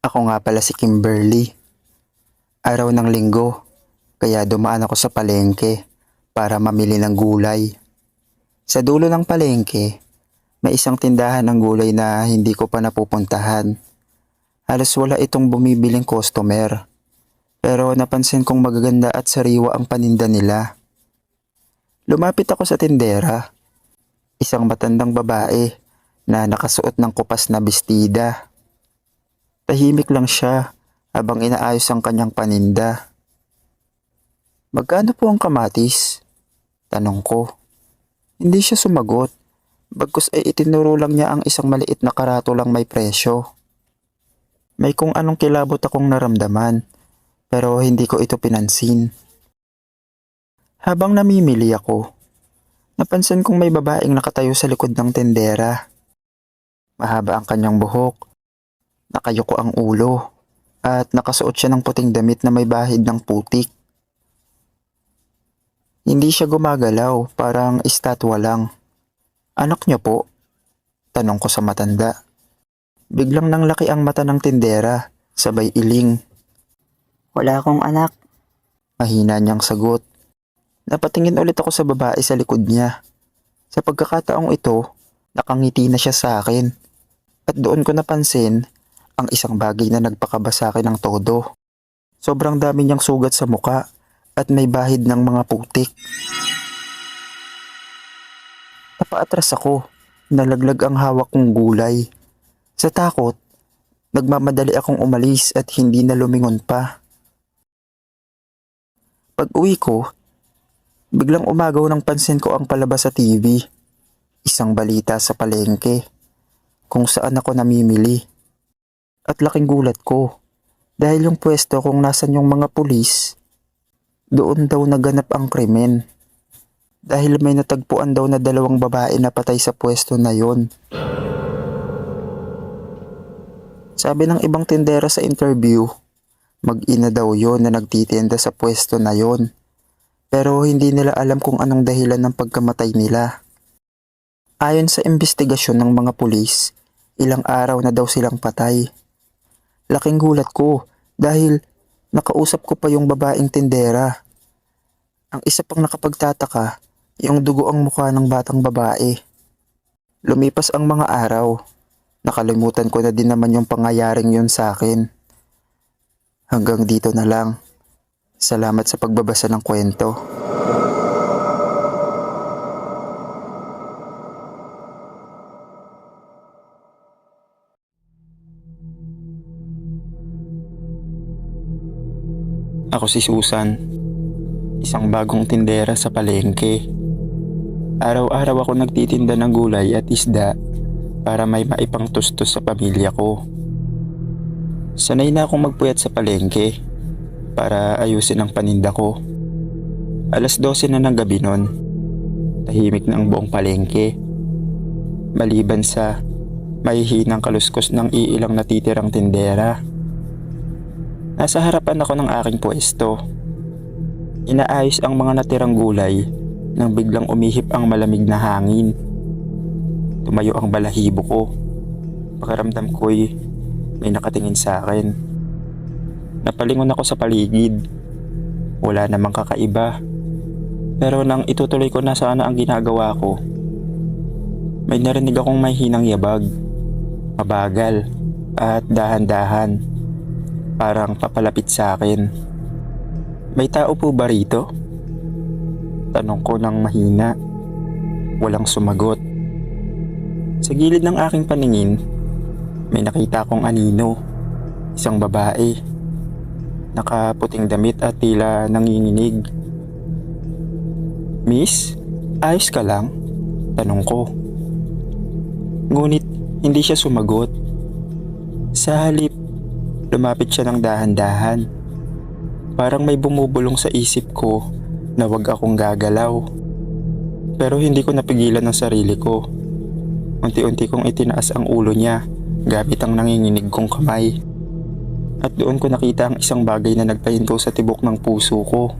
Ako nga pala si Kimberly. Araw ng linggo, kaya dumaan ako sa palengke para mamili ng gulay. Sa dulo ng palengke, may isang tindahan ng gulay na hindi ko pa napupuntahan. Halos wala itong bumibiling customer. Pero napansin kong magaganda at sariwa ang paninda nila. Lumapit ako sa tindera, isang matandang babae na nakasuot ng kupas na bestida. Tahimik lang siya habang inaayos ang kanyang paninda. "Magkano po ang kamatis?" tanong ko. Hindi siya sumagot, bagkus ay itinuro lang niya ang isang maliit na karatolang may presyo. May kung anong kilabot akong naramdaman, pero hindi ko ito pinansin. Habang namimili ako, napansin kong may babaeng nakatayo sa likod ng tendera. Mahaba ang kanyang buhok, nakayuko ang ulo, at nakasuot siya ng puting damit na may bahid ng putik. Hindi siya gumagalaw, parang estatwa lang. "Anak niyo po?" tanong ko sa matanda. Biglang nanglaki ang mata ng tindera, sabay iling. Wala akong anak. Mahina niyang sagot. Napatingin ulit ako sa babae sa likod niya. Sa pagkakataong ito, nakangiti na siya sa akin. At doon ko napansin ang isang bagay na nagpakaba sa akin ng todo. Sobrang dami niyang sugat sa muka at may bahid ng mga putik. Napaatras ako, nalaglag ang hawak kong gulay. Sa takot, nagmamadali akong umalis at hindi na lumingon pa. Pag-uwi ko, biglang umagaw ng pansin ko ang palabas sa TV. Isang balita sa palengke, kung saan ako namimili. At laking gulat ko, dahil yung pwesto kung nasan yung mga pulis, doon daw naganap ang krimen. Dahil may natagpuan daw na 2 babae na patay sa pwesto na yon. Sabi ng ibang tindera sa interview, mag-ina daw yon na nagtitinda sa pwesto na yon. Pero hindi nila alam kung anong dahilan ng pagkamatay nila. Ayon sa investigasyon ng mga pulis, ilang araw na daw silang patay. Laking gulat ko dahil nakausap ko pa yung babaeng tindera. Ang isa pang nakapagtataka, yung dugo ang mukha ng batang babae. Lumipas ang mga araw, nakalimutan ko na din naman yung pangyayaring yun sa akin. Hanggang dito na lang. Salamat sa pagbabasa ng kwento. Ako si Susan, isang bagong tindera sa palengke. Araw-araw ako nagtitinda ng gulay at isda para may maipangtustos sa pamilya ko. Sanay na akong magpuyat sa palengke para ayusin ang paninda ko. 12:00 na ng gabi nun. Tahimik na ang buong palengke. Maliban sa mahihinang kaluskos ng iilang natitirang tindera. Nasa harapan ako ng aking pwesto. Inaayos ang mga natirang gulay nang biglang umihip ang malamig na hangin. Tumayo ang balahibo ko. Pakiramdam ko'y may nakatingin sa akin. Napalingon ako sa paligid. Wala namang kakaiba. Pero nang itutuloy ko na sana ang ginagawa ko, may narinig akong may hinang yabag. Mabagal at dahan-dahan. Parang papalapit sa akin. "May tao po ba rito?" tanong ko ng mahina. Walang sumagot. Sa gilid ng aking paningin, may nakita akong anino. Isang babae. Nakaputing damit at tila nanginginig. "Miss, ayos ka lang?" tanong ko. Ngunit hindi siya sumagot. Sa halip, lumapit siya ng dahan-dahan. Parang may bumubulong sa isip ko na wag akong gagalaw. Pero hindi ko napigilan ang sarili ko. Unti-unti kong itinaas ang ulo niya gamit ang nanginginig kong kamay. At doon ko nakita ang isang bagay na nagpahinto sa tibok ng puso ko.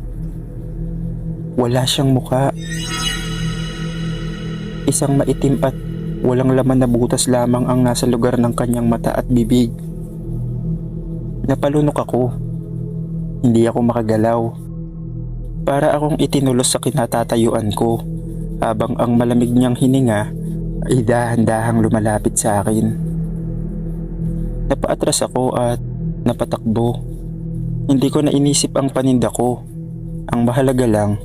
Wala siyang mukha. Isang maitim at walang laman na butas lamang ang nasa lugar ng kanyang mata at bibig. Napalunok ako. Hindi ako makagalaw. Para akong itinulos sa kinatatayuan ko habang ang malamig niyang hininga ay dahan-dahang lumalapit sa akin. Napaatras ako at napatakbo. Hindi ko na inisip ang paninda ko. Ang mahalaga lang,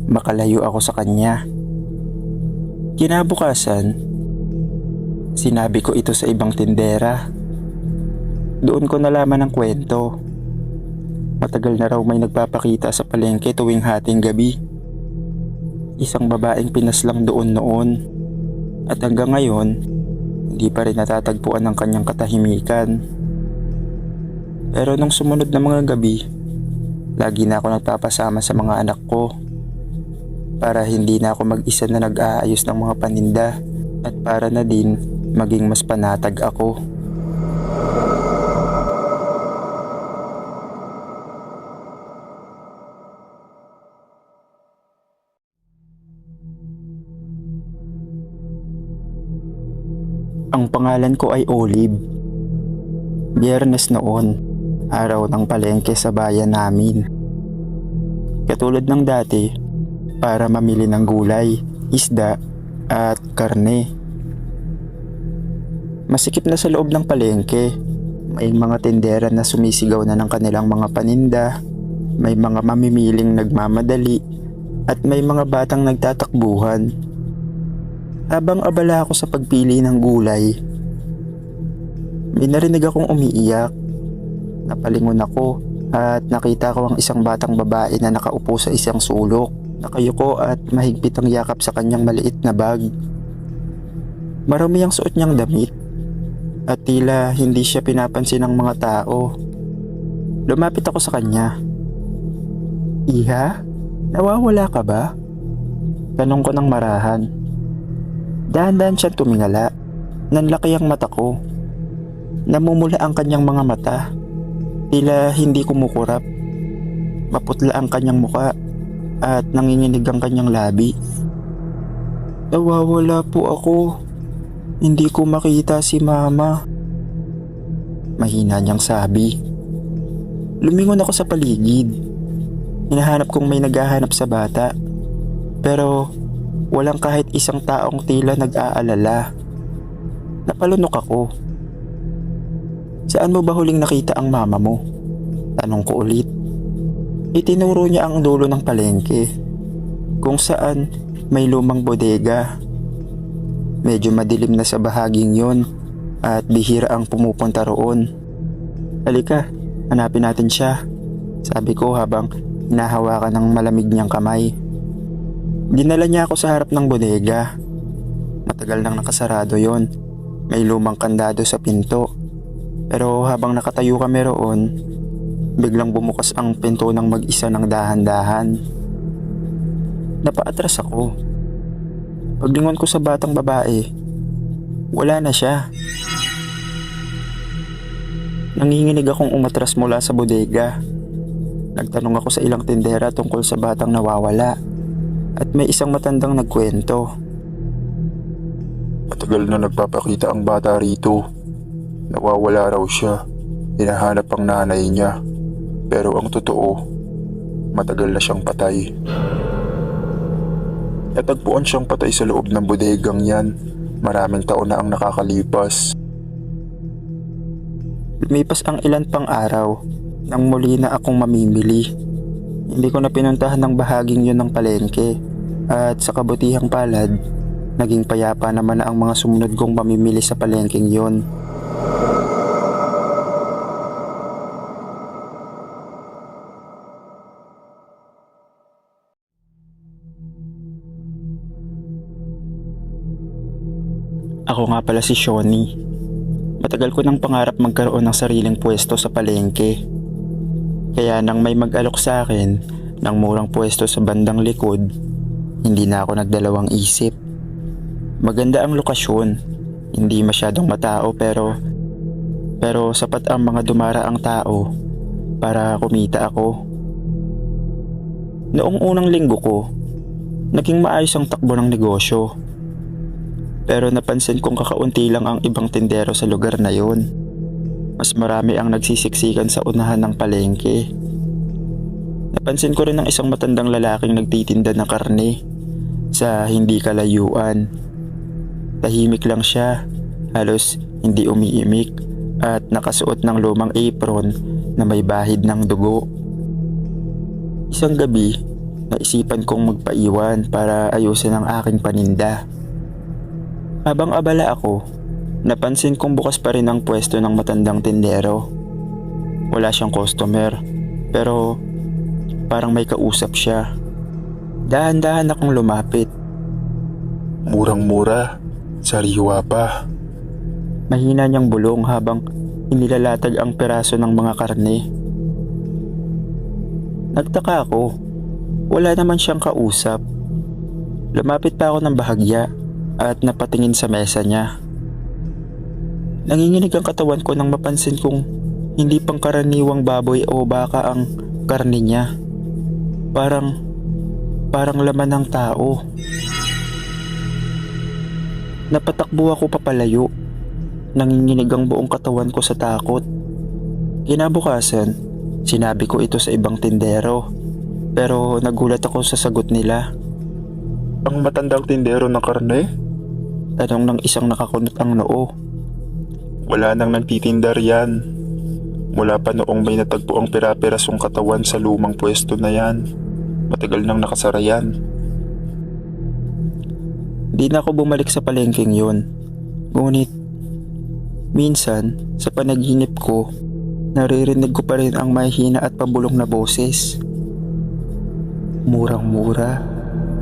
makalayo ako sa kanya. Kinabukasan, sinabi ko ito sa ibang tindera. Doon ko nalaman ang kwento. Matagal na raw may nagpapakita sa palengke tuwing hating gabi. Isang babaeng pinaslang doon noon. At hanggang ngayon, hindi pa rin natatagpuan ang kanyang katahimikan. Pero nung sumunod na mga gabi, lagi na ako nagpapasama sa mga anak ko para hindi na ako mag-isa na nag-aayos ng mga paninda at para na din maging mas panatag ako. Ang pangalan ko ay Olive. Biyernes noon, araw ng palengke sa bayan namin. Katulad ng dati, para mamili ng gulay, isda at karne. Masikip na sa loob ng palengke. May mga tindera na sumisigaw na ng kanilang mga paninda, may mga mamimiling nagmamadali, at may mga batang nagtatakbuhan. Habang abala ako sa pagpili ng gulay, may narinig akong umiiyak. Napalingon ako at nakita ko ang isang batang babae na nakaupo sa isang sulok, nakayuko at mahigpit ang yakap sa kanyang maliit na bag. Marami ang suot niyang damit at tila hindi siya pinapansin ng mga tao. Lumapit ako sa kanya. "Iha, nawawala ka ba?" Tanong ko ng marahan. Dahan-dahan siyang tumingala. Nanlaki ang mata ko. Namumula ang kanyang mga mata. Tila hindi kumukurap. Maputla ang kanyang muka at nanginginig ang kanyang labi. "Nawawala po ako. Hindi ko makita si Mama." Mahina niyang sabi. Lumingon ako sa paligid. Hinahanap kong may naghahanap sa bata. Pero walang kahit isang taong tila nag-aalala. Napalunok ako. "Saan mo ba huling nakita ang mama mo?" Tanong ko ulit. Itinuro niya ang dulo ng palengke, kung saan may lumang bodega. Medyo madilim na sa bahaging yon at bihira ang pumupunta roon. "Halika, hanapin natin siya," sabi ko habang hinahawakan ng malamig niyang kamay. Dinala niya ako sa harap ng bodega. Matagal nang nakasarado yon. May lumang kandado sa pinto. Pero habang nakatayo kami roon, biglang bumukas ang pinto ng mag-isa ng dahan-dahan. Napaatras ako. Paglingon ko sa batang babae, wala na siya. Nanginginig akong umatras mula sa bodega. Nagtanong ako sa ilang tindera tungkol sa batang nawawala. At may isang matandang nagkwento. "Matagal na nagpapakita ang bata rito. Nawawala raw siya. Hinahanap ang nanay niya. Pero ang totoo, matagal na siyang patay. Natagpuan siyang patay sa loob ng bodegang yan. Maraming taon na ang nakakalipas." Lumipas ang ilan pang araw nang muli na akong mamimili. Hindi ko na pinuntahan ng bahaging yun ng palengke at sa kabutihang palad, naging payapa naman na ang mga sumunod kong mamimili sa palengkeng yun. Ako nga pala si Shoni. Matagal ko nang pangarap magkaroon ng sariling pwesto sa palengke. Kaya nang may mag-alok sa akin ng murang pwesto sa bandang likod, hindi na ako nagdalawang isip. Maganda ang lokasyon, hindi masyadong matao pero sapat ang mga dumaraang tao para kumita ako. Noong unang linggo ko, naging maayos ang takbo ng negosyo. Pero napansin kong kakaunti lang ang ibang tindero sa lugar na yon. mas marami ang nagsisiksikan sa unahan ng palengke. Napansin ko rin ang isang matandang lalaking nagtitinda ng karne sa hindi kalayuan. Tahimik lang siya, halos hindi umiimik at nakasuot ng lumang apron na may bahid ng dugo. Isang gabi, naisipan kong magpaiwan para ayusin ang aking paninda. Habang abala ako, napansin kong bukas pa rin ang pwesto ng matandang tindero. Wala siyang customer, pero parang may kausap siya. Dahan-dahan akong lumapit. Murang-mura, sariwa pa. Mahina niyang bulong habang inilalatag ang peraso ng mga karne. Nagtaka ako. Wala naman siyang kausap. Lumapit pa ako ng bahagya at napatingin sa mesa niya. Nanginginig ang katawan ko nang mapansin kong hindi pangkaraniwang baboy o baka ang karne niya. Parang laman ng tao. Napatakbo ako papalayo. Nanginginig ang buong katawan ko sa takot. Kinabukasan, sinabi ko ito sa ibang tindero. Pero nagulat ako sa sagot nila. Ang matandang tindero ng karne? Tanong ng isang nakakunot ang noo. Wala nang nagtitinda riyan. Mula pa noong may natagpo ang pira-pirasong katawan sa lumang pwesto na yan. Matagal nang nakasara yan. Di na ako bumalik sa palengkeng yun. Ngunit, minsan, sa panaginip ko, naririnig ko pa rin ang mahina at pabulong na boses. Murang-mura,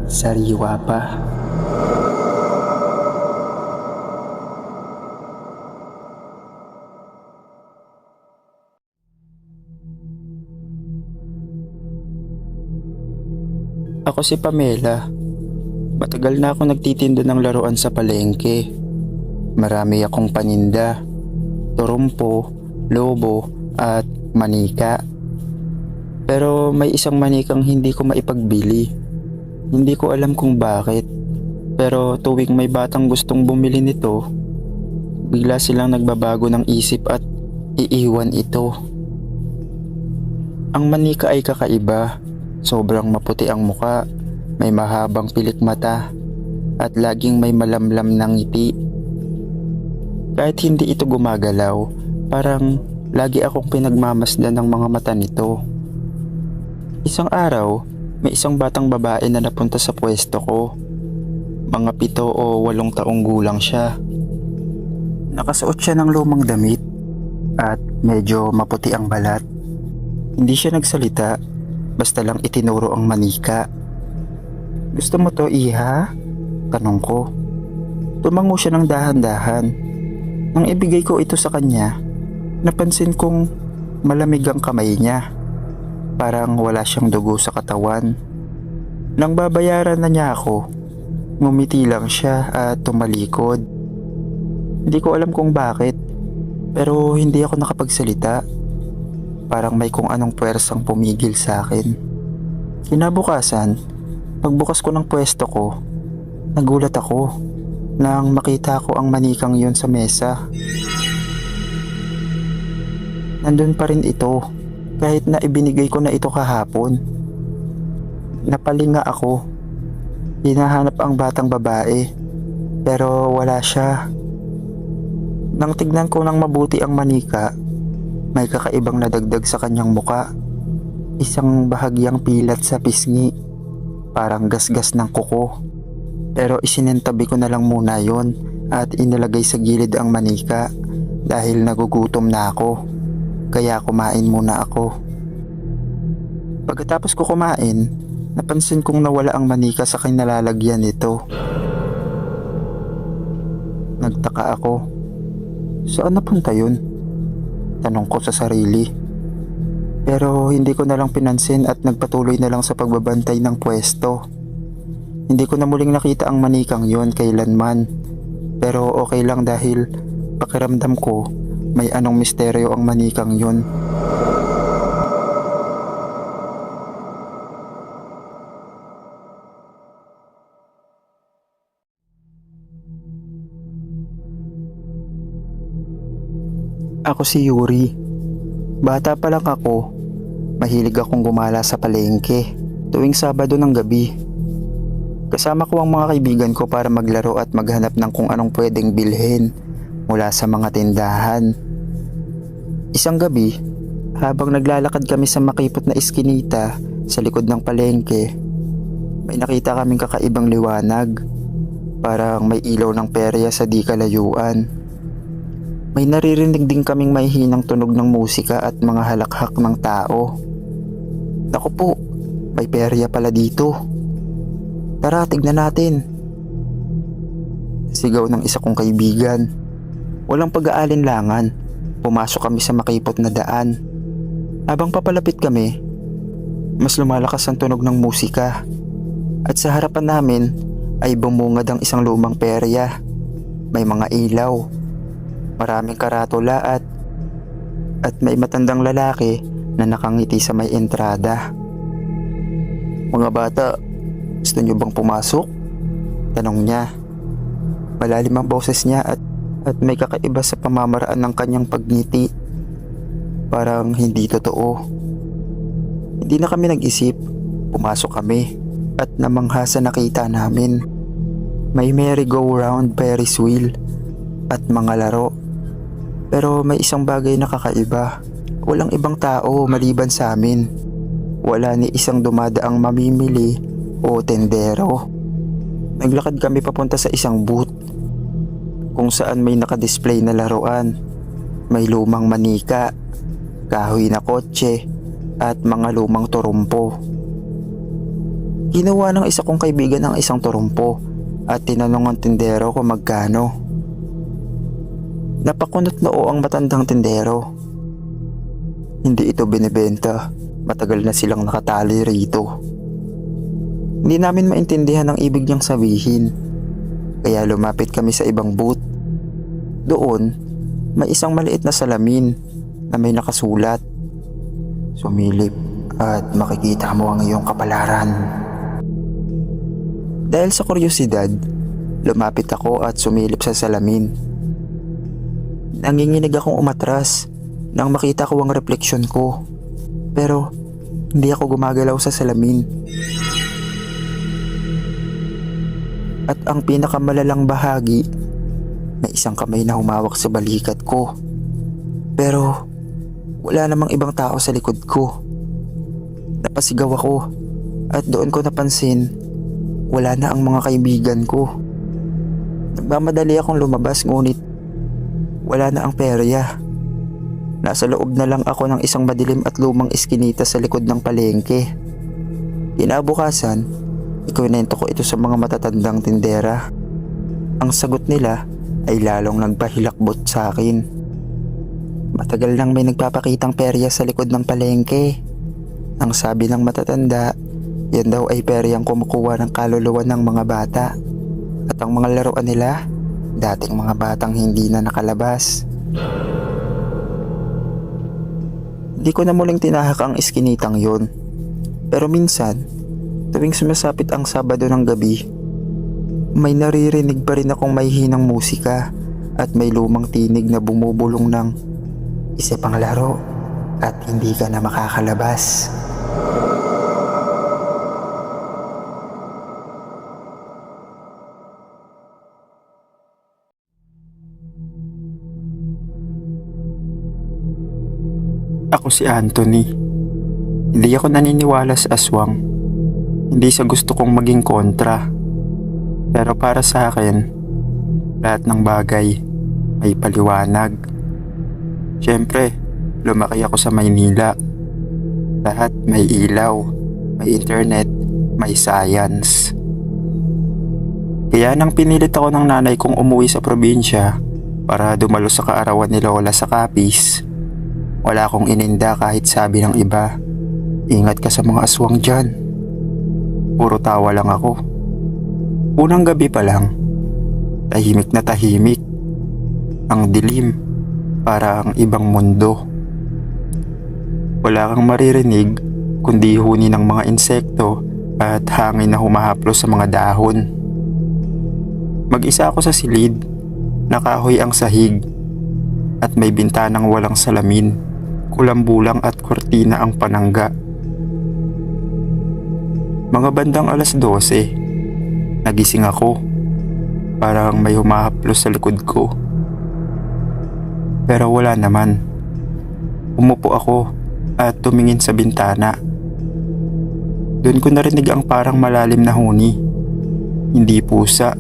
sariwa pa. Ako si Pamela. Matagal na ako nagtitinda ng laruan sa palengke. Marami akong paninda, turumpo, lobo at manika. Pero may isang manikang hindi ko maipagbili. Hindi ko alam kung bakit. Pero tuwing may batang gustong bumili nito, bigla silang nagbabago ng isip at iiwan ito. Ang manika ay kakaiba. Sobrang maputi ang muka, may mahabang pilik mata, at laging may malamlam na ngiti. Kahit hindi ito gumagalaw, parang lagi akong pinagmamasdan ng mga mata nito. Isang araw, may isang batang babae na napunta sa pwesto ko. Mga 7 o 8 taong gulang siya. Nakasuot siya ng lumang damit at medyo maputi ang balat. Hindi siya nagsalita, basta lang itinuro ang manika. Gusto mo to, iha? Tanong ko. Tumango siya ng dahan-dahan. Nang ibigay ko ito sa kanya, napansin kong malamig ang kamay niya. Parang wala siyang dugo sa katawan. Nang babayaran na niya ako, ngumiti lang siya at tumalikod. Hindi ko alam kung bakit, pero hindi ako nakapagsalita. Parang may kung anong puwersang pumigil sa akin. Kinabukasan, pagbukas ko ng pwesto ko, nagulat ako nang makita ko ang manikang yun sa mesa. Nandun pa rin ito, kahit na ibinigay ko na ito kahapon. Napalinga ako. Hinahanap ang batang babae, pero wala siya. Nang tignan ko ng mabuti ang manika, may kakaibang nadagdag sa kanyang muka. Isang bahagyang pilat sa pisngi, parang gasgas ng kuko. Pero isinentabi ko na lang muna yon at inilagay sa gilid ang manika dahil nagugutom na ako. Kaya kumain muna ako. Pagkatapos ko kumain, napansin kong nawala ang manika sa kinalalagyan nito. Nagtaka ako. Saan napunta yun? Tanong ko sa sarili. Pero hindi ko na lang pinansin at nagpatuloy na lang sa pagbabantay ng pwesto. Hindi ko na muling nakita ang manikang yon kailanman. Pero okay lang dahil pakiramdam ko may anong misteryo ang manikang yon. Ako si Yuri. Bata pa lang ako, mahilig akong gumala sa palengke tuwing Sabado ng gabi. Kasama ko ang mga kaibigan ko para maglaro at maghanap ng kung anong pwedeng bilhin mula sa mga tindahan. Isang gabi, habang naglalakad kami sa makipot na iskinita sa likod ng palengke, may nakita kaming kakaibang liwanag. Parang may ilaw ng perya sa di kalayuan. May naririnig din kaming mahihinang tunog ng musika at mga halakhak ng tao. Naku po, may perya pala dito. Tara, tignan natin. Sigaw ng isa kong kaibigan. Walang pag-aalinlangan, pumasok kami sa makipot na daan. Habang papalapit kami, mas lumalakas ang tunog ng musika. At sa harapan namin ay bumungad ang isang lumang perya. May mga ilaw, maraming karatula at may matandang lalaki na nakangiti sa may entrada. Mga bata, gusto niyo bang pumasok? Tanong niya. Malalim ang boses niya at may kakaiba sa pamamaraan ng kanyang pagngiti. Parang hindi totoo. Hindi na kami nag-isip, pumasok kami at namangha sa nakita namin. May merry-go-round Ferris wheel at mga laro. Pero may isang bagay na kakaiba. Walang ibang tao maliban sa amin. Wala ni isang dumadaang mamimili o tendero. Naglakad kami papunta sa isang booth kung saan may nakadisplay na laruan. May lumang manika, kahoy na kotse at mga lumang turumpo. Ginawa ng isa kong kaibigan ang isang turumpo at tinanong ang tindero kung magkano. Napakunot noo ang matandang tindero. Hindi ito binibenta. Matagal na silang nakatali rito. Hindi namin maintindihan ang ibig niyang sabihin. Kaya lumapit kami sa ibang booth. Doon, may isang maliit na salamin na may nakasulat. Sumilip at makikita mo ang iyong kapalaran. Dahil sa kuryosidad, lumapit ako at sumilip sa salamin. Nanginginig akong umatras nang makita ko ang refleksyon ko. Pero hindi ako gumagalaw sa salamin. At ang pinakamalalang bahagi, may isang kamay na humawak sa balikat ko. Pero wala namang ibang tao sa likod ko. Napasigaw ako at doon ko napansin wala na ang mga kaibigan ko. Nagmamadali akong lumabas ngunit wala na ang perya. Nasa loob na lang ako ng isang madilim at lumang iskinita sa likod ng palengke. Kinabukasan, ikwento ko ito sa mga matatandang tindera. Ang sagot nila ay lalong nagpahilakbot sa akin. Matagal nang may nagpapakitang perya sa likod ng palengke. Ang sabi ng matatanda, yan daw ay peryang kumukuha ng kaluluwa ng mga bata. At ang mga laruan nila, dating mga batang hindi na nakalabas. Di ko na muling tinahak ang iskinitang yon. Pero minsan, tuwing sumasapit ang Sabado ng gabi, may naririnig pa rin akong may hinang musika at may lumang tinig na bumubulong ng isa pang laro at hindi ka na makakalabas. Ako si Anthony. Hindi ako naniniwala sa aswang. Hindi sa gusto kong maging kontra. Pero para sa akin, lahat ng bagay may paliwanag. Siyempre, lumaki ako sa Maynila. Lahat may ilaw, may internet, may science. Kaya nang pinilit ako ng nanay kong umuwi sa probinsya para dumalo sa kaarawan ni Lola sa Capiz, wala akong ininda kahit sabi ng iba, ingat ka sa mga aswang dyan. Puro tawa lang ako. Unang gabi pa lang, tahimik na tahimik. Ang dilim, para ang ibang mundo. Wala kang maririnig kundi huni ng mga insekto at hangin na humahaplos sa mga dahon. Mag-isa ako sa silid, nakahoy ang sahig. at may bintanang walang salamin, kulambulang at kortina ang panangga. Mga bandang 12:00, nagising ako. Parang may humahaplos sa likod ko. Pero wala naman. Umupo ako at tumingin sa bintana. Doon ko narinig ang parang malalim na huni. Hindi pusa,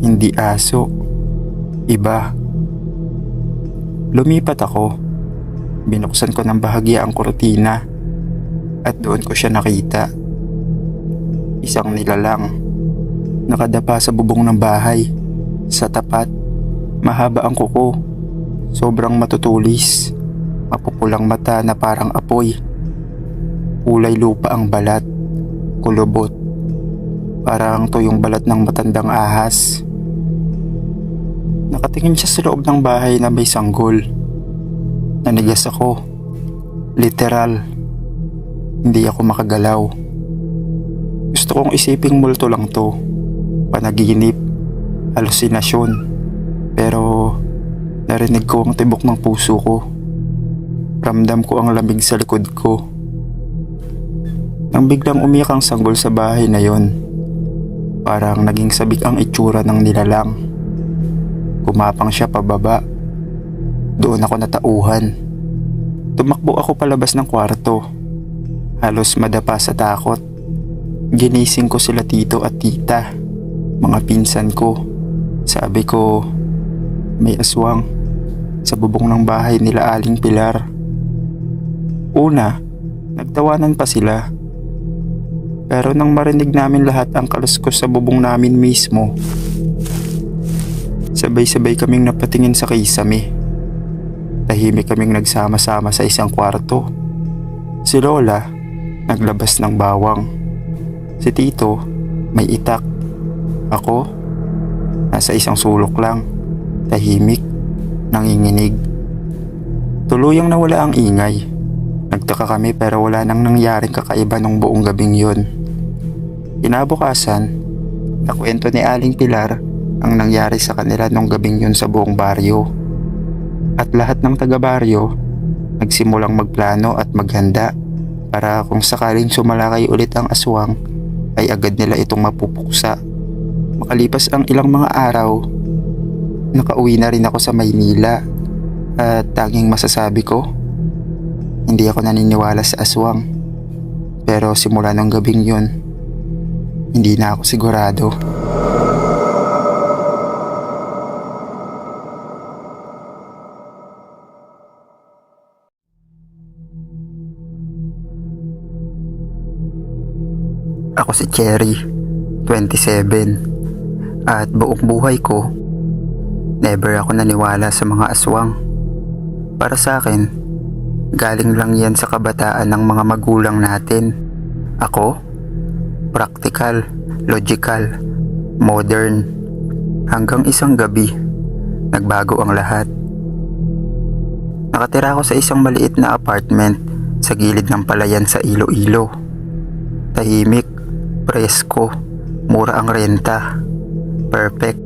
hindi aso, iba. Lumipat ako. Binuksan ko ng bahagya ang kurtina at doon ko siya nakita. Isang nilalang, nakadapa sa bubong ng bahay, sa tapat. Mahaba ang kuko, sobrang matutulis, mapupulang mata na parang apoy. Kulay lupa ang balat, kulubot, parang tuyong balat ng matandang ahas. Nakatingin siya sa loob ng bahay na may sanggol. Nanigas ako, literal. Hindi ako makagalaw. Gusto kong isiping multo lang to, panaginip, halusinasyon. Pero narinig ko ang tibok ng puso ko. Ramdam ko ang lamig sa likod ko. Nang biglang umiyak ang sanggol sa bahay na yon, parang naging sabik ang itsura ng nilalang. Gumapang siya pababa. Doon ako natauhan. Tumakbo ako palabas ng kwarto. Halos madapa sa takot. Ginising ko sila tito at tita, mga pinsan ko. Sabi ko, may aswang sa bubong ng bahay nila Aling Pilar. Una, nagtawanan pa sila. Pero nang marinig namin lahat ang kaluskos sa bubong namin mismo, sabay-sabay kaming napatingin sa kisame. Tahimik kaming nagsama-sama sa isang kwarto. Si Lola, naglabas ng bawang. Si Tito, may itak. Ako, nasa isang sulok lang, tahimik, nanginginig. Tuluyang nawala ang ingay. Nagtaka kami pero wala nang nangyaring kakaiba nung buong gabing yun. Kinabukasan, nakwento ni Aling Pilar ang nangyari sa kanila nung gabing yun sa buong baryo. At lahat ng taga-baryo nagsimulang magplano at maghanda para kung sakaling sumalakay ulit ang aswang ay agad nila itong mapupuksa. Makalipas ang ilang mga araw, nakauwi na rin ako sa Maynila at tanging masasabi ko, hindi ako naniniwala sa aswang. Pero simula ng gabing yun, hindi na ako sigurado. Ako si Cherry, 27, at buong buhay ko, never ako naniwala sa mga aswang. Para sa akin, galing lang yan sa kabataan ng mga magulang natin. Ako, practical, logical, modern. Hanggang isang gabi, nagbago ang lahat. Nakatira ako sa isang maliit na apartment sa gilid ng palayan sa Iloilo. Tahimik, presko, mura ang renta. Perfect.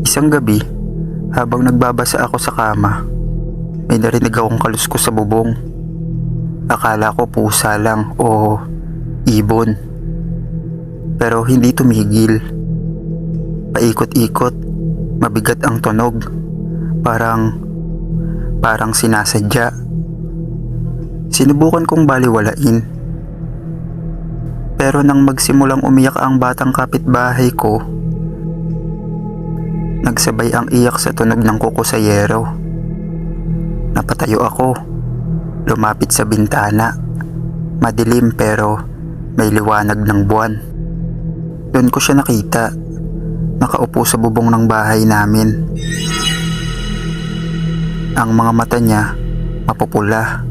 Isang gabi, habang nagbabasa ako sa kama, may narinig akong kaluskos sa bubong. Akala ko pusa lang o ibon. Pero hindi tumigil. Paikot-ikot, mabigat ang tunog. Parang sinasadya. Sinubukan kong baliwalain. Pero nang magsimulang umiyak ang batang kapitbahay ko, nagsabay ang iyak sa tunog ng kukusayero. Napatayo ako, lumapit sa bintana. Madilim pero may liwanag ng buwan. Doon ko siya nakita, nakaupo sa bubong ng bahay namin. Ang mga mata niya mapupula,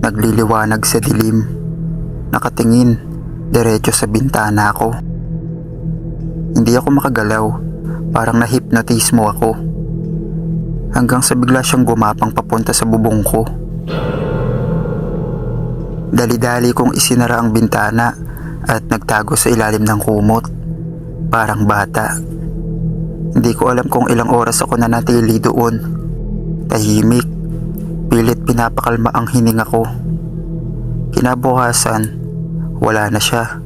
nagliliwanag sa dilim, nakatingin diretso sa bintana ko. Hindi ako makagalaw, parang nahipnotismo ako. Hanggang sa bigla siyang gumapang papunta sa bubong ko. Dali-dali kong isinara ang bintana at nagtago sa ilalim ng kumot. Parang bata. Hindi ko alam kung ilang oras ako nanatili doon. Tahimik, pilit pinapakalma ang hininga ko. Kinabukasan, wala na siya.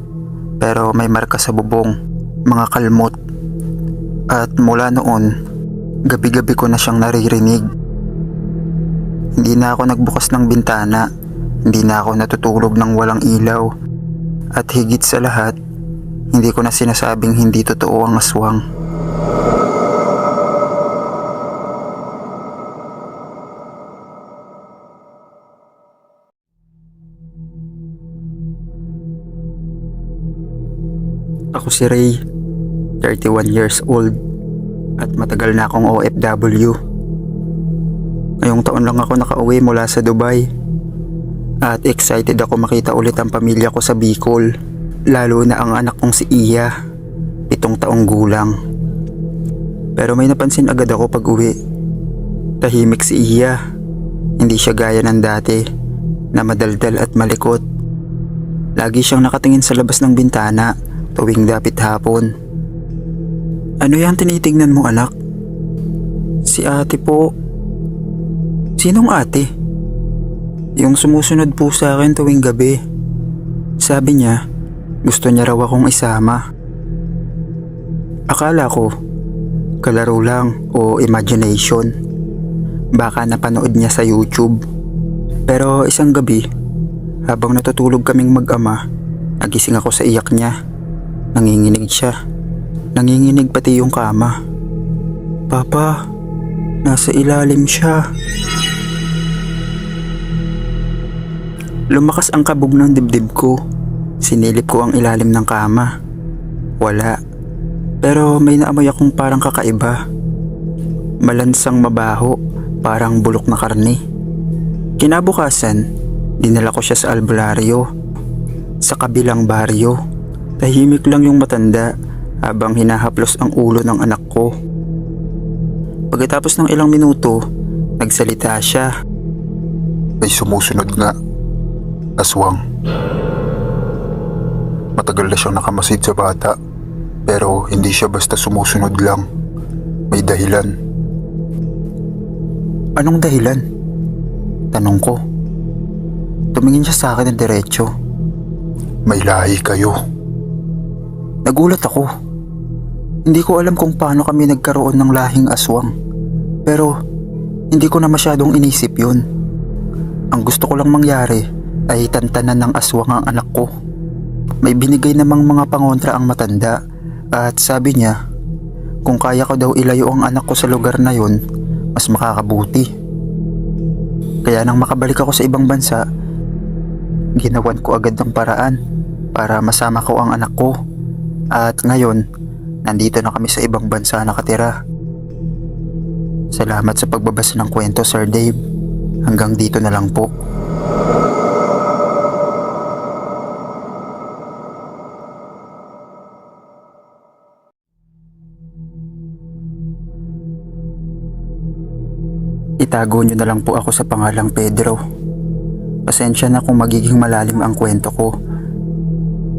Pero may marka sa bubong, mga kalmot. At mula noon, gabi-gabi ko na siyang naririnig. Hindi na ako nagbukas ng bintana, hindi na ako natutulog ng walang ilaw. At higit sa lahat, hindi ko na sinasabing hindi totoo ang aswang. Ako si Ray, 31 years old, at matagal na akong OFW. Ngayong taon lang ako nakauwi mula sa Dubai, at excited ako makita ulit ang pamilya ko sa Bicol, lalo na ang anak kong si Iya, 7 taong gulang. Pero may napansin agad ako pag uwi. Tahimik si Iya, hindi siya gaya ng dati, na madaldal at malikot. Lagi siyang nakatingin sa labas ng bintana tuwing dapit hapon. Ano yan tinitingnan mo, anak? Si ate po. Sinong ate? Yung sumusunod po sa akin tuwing gabi. Sabi niya, gusto niya raw akong isama. Akala ko, kalaro lang o imagination. Baka napanood niya sa YouTube. Pero isang gabi, habang natutulog kaming mag-ama, nagising ako sa iyak niya. Nanginginig siya. Nanginginig pati yung kama. Papa, nasa ilalim siya. Lumakas ang kabog ng dibdib ko. Sinilip ko ang ilalim ng kama. Wala. Pero may naamoy akong parang kakaiba. Malansang mabaho, parang bulok na karne. Kinabukasan, dinala ko siya sa albularyo. Sa kabilang baryo. Tahimik lang yung matanda habang hinahaplos ang ulo ng anak ko. Pagkatapos ng ilang minuto, nagsalita siya. May sumusunod nga. Aswang. Matagal na siyang nakamasid sa bata. Pero hindi siya basta sumusunod lang. May dahilan. Anong dahilan? Tanong ko. Tumingin siya sa akin ng diretso. May lahi kayo. Nagulat ako. Hindi ko alam kung paano kami nagkaroon ng lahing aswang. Pero hindi ko na masyadong inisip yun. Ang gusto ko lang mangyari ay tantanan ng aswang ang anak ko. May binigay namang mga pangontra ang matanda at sabi niya kung kaya ko daw ilayo ang anak ko sa lugar na yun, mas makakabuti. Kaya nang makabalik ako sa ibang bansa, ginawan ko agad ng paraan para masama ko ang anak ko. At ngayon, nandito na kami sa ibang bansa nakatira. Salamat sa pagbabasa ng kwento, Sir Dave. Hanggang dito na lang po. Itago niyo na lang po ako sa pangalang Pedro. Pasensya na kung magiging malalim ang kwento ko.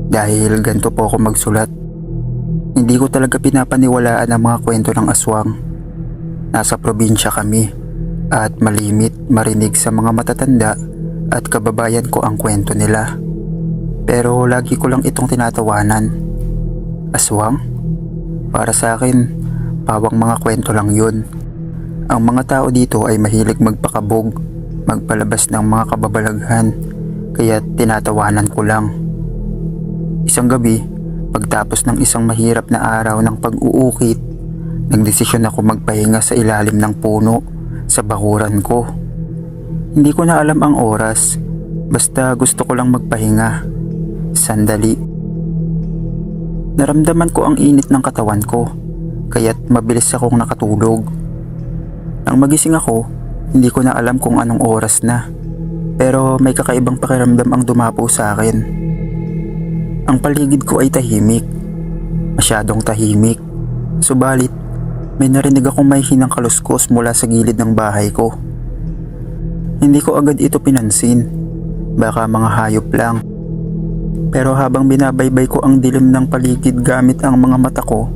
Dahil ganito po ako magsulat. Hindi ko talaga pinapaniwalaan ang mga kwento ng aswang. Nasa probinsya kami at malimit marinig sa mga matatanda at kababayan ko ang kwento nila. Pero lagi ko lang itong tinatawanan. Aswang? Para sa akin, pawang mga kwento lang yun. Ang mga tao dito ay mahilig magpakabog, magpalabas ng mga kababalaghan, kaya tinatawanan ko lang. Isang gabi, pagtapos ng isang mahirap na araw ng pag-uukit, nagdesisyon ako magpahinga sa ilalim ng puno sa bakuran ko. Hindi ko na alam ang oras, basta gusto ko lang magpahinga. Sandali. Naramdaman ko ang init ng katawan ko, kaya't mabilis akong nakatulog. Nang magising ako, hindi ko na alam kung anong oras na, pero may kakaibang pakiramdam ang dumapo sa akin. Ang paligid ko ay tahimik, masyadong tahimik. Subalit, may narinig akong may hinang kaluskos mula sa gilid ng bahay ko. Hindi ko agad ito pinansin, baka mga hayop lang. Pero habang binabaybay ko ang dilim ng paligid gamit ang mga mata ko,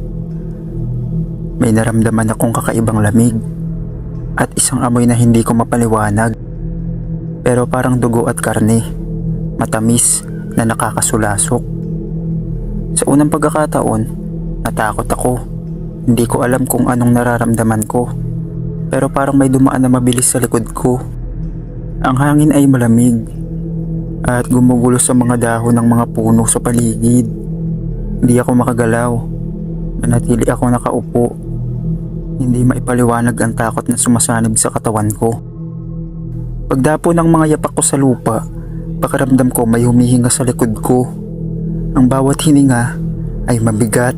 may naramdaman akong kakaibang lamig. at isang amoy na hindi ko mapaliwanag. Pero parang dugo at karne, matamis na nakakasulasok. Sa unang pagkakataon, natakot ako. Hindi ko alam kung anong nararamdaman ko. Pero parang may dumaan na mabilis sa likod ko. Ang hangin ay malamig at gumugulo sa mga dahon ng mga puno sa paligid. Hindi ako makagalaw. Manatili ako nakaupo. Hindi maipaliwanag ang takot na sumasanib sa katawan ko. Pagdapo ng mga yapak ko sa lupa, pakiramdam ko may humihinga sa likod ko. Ang bawat hininga ay mabigat,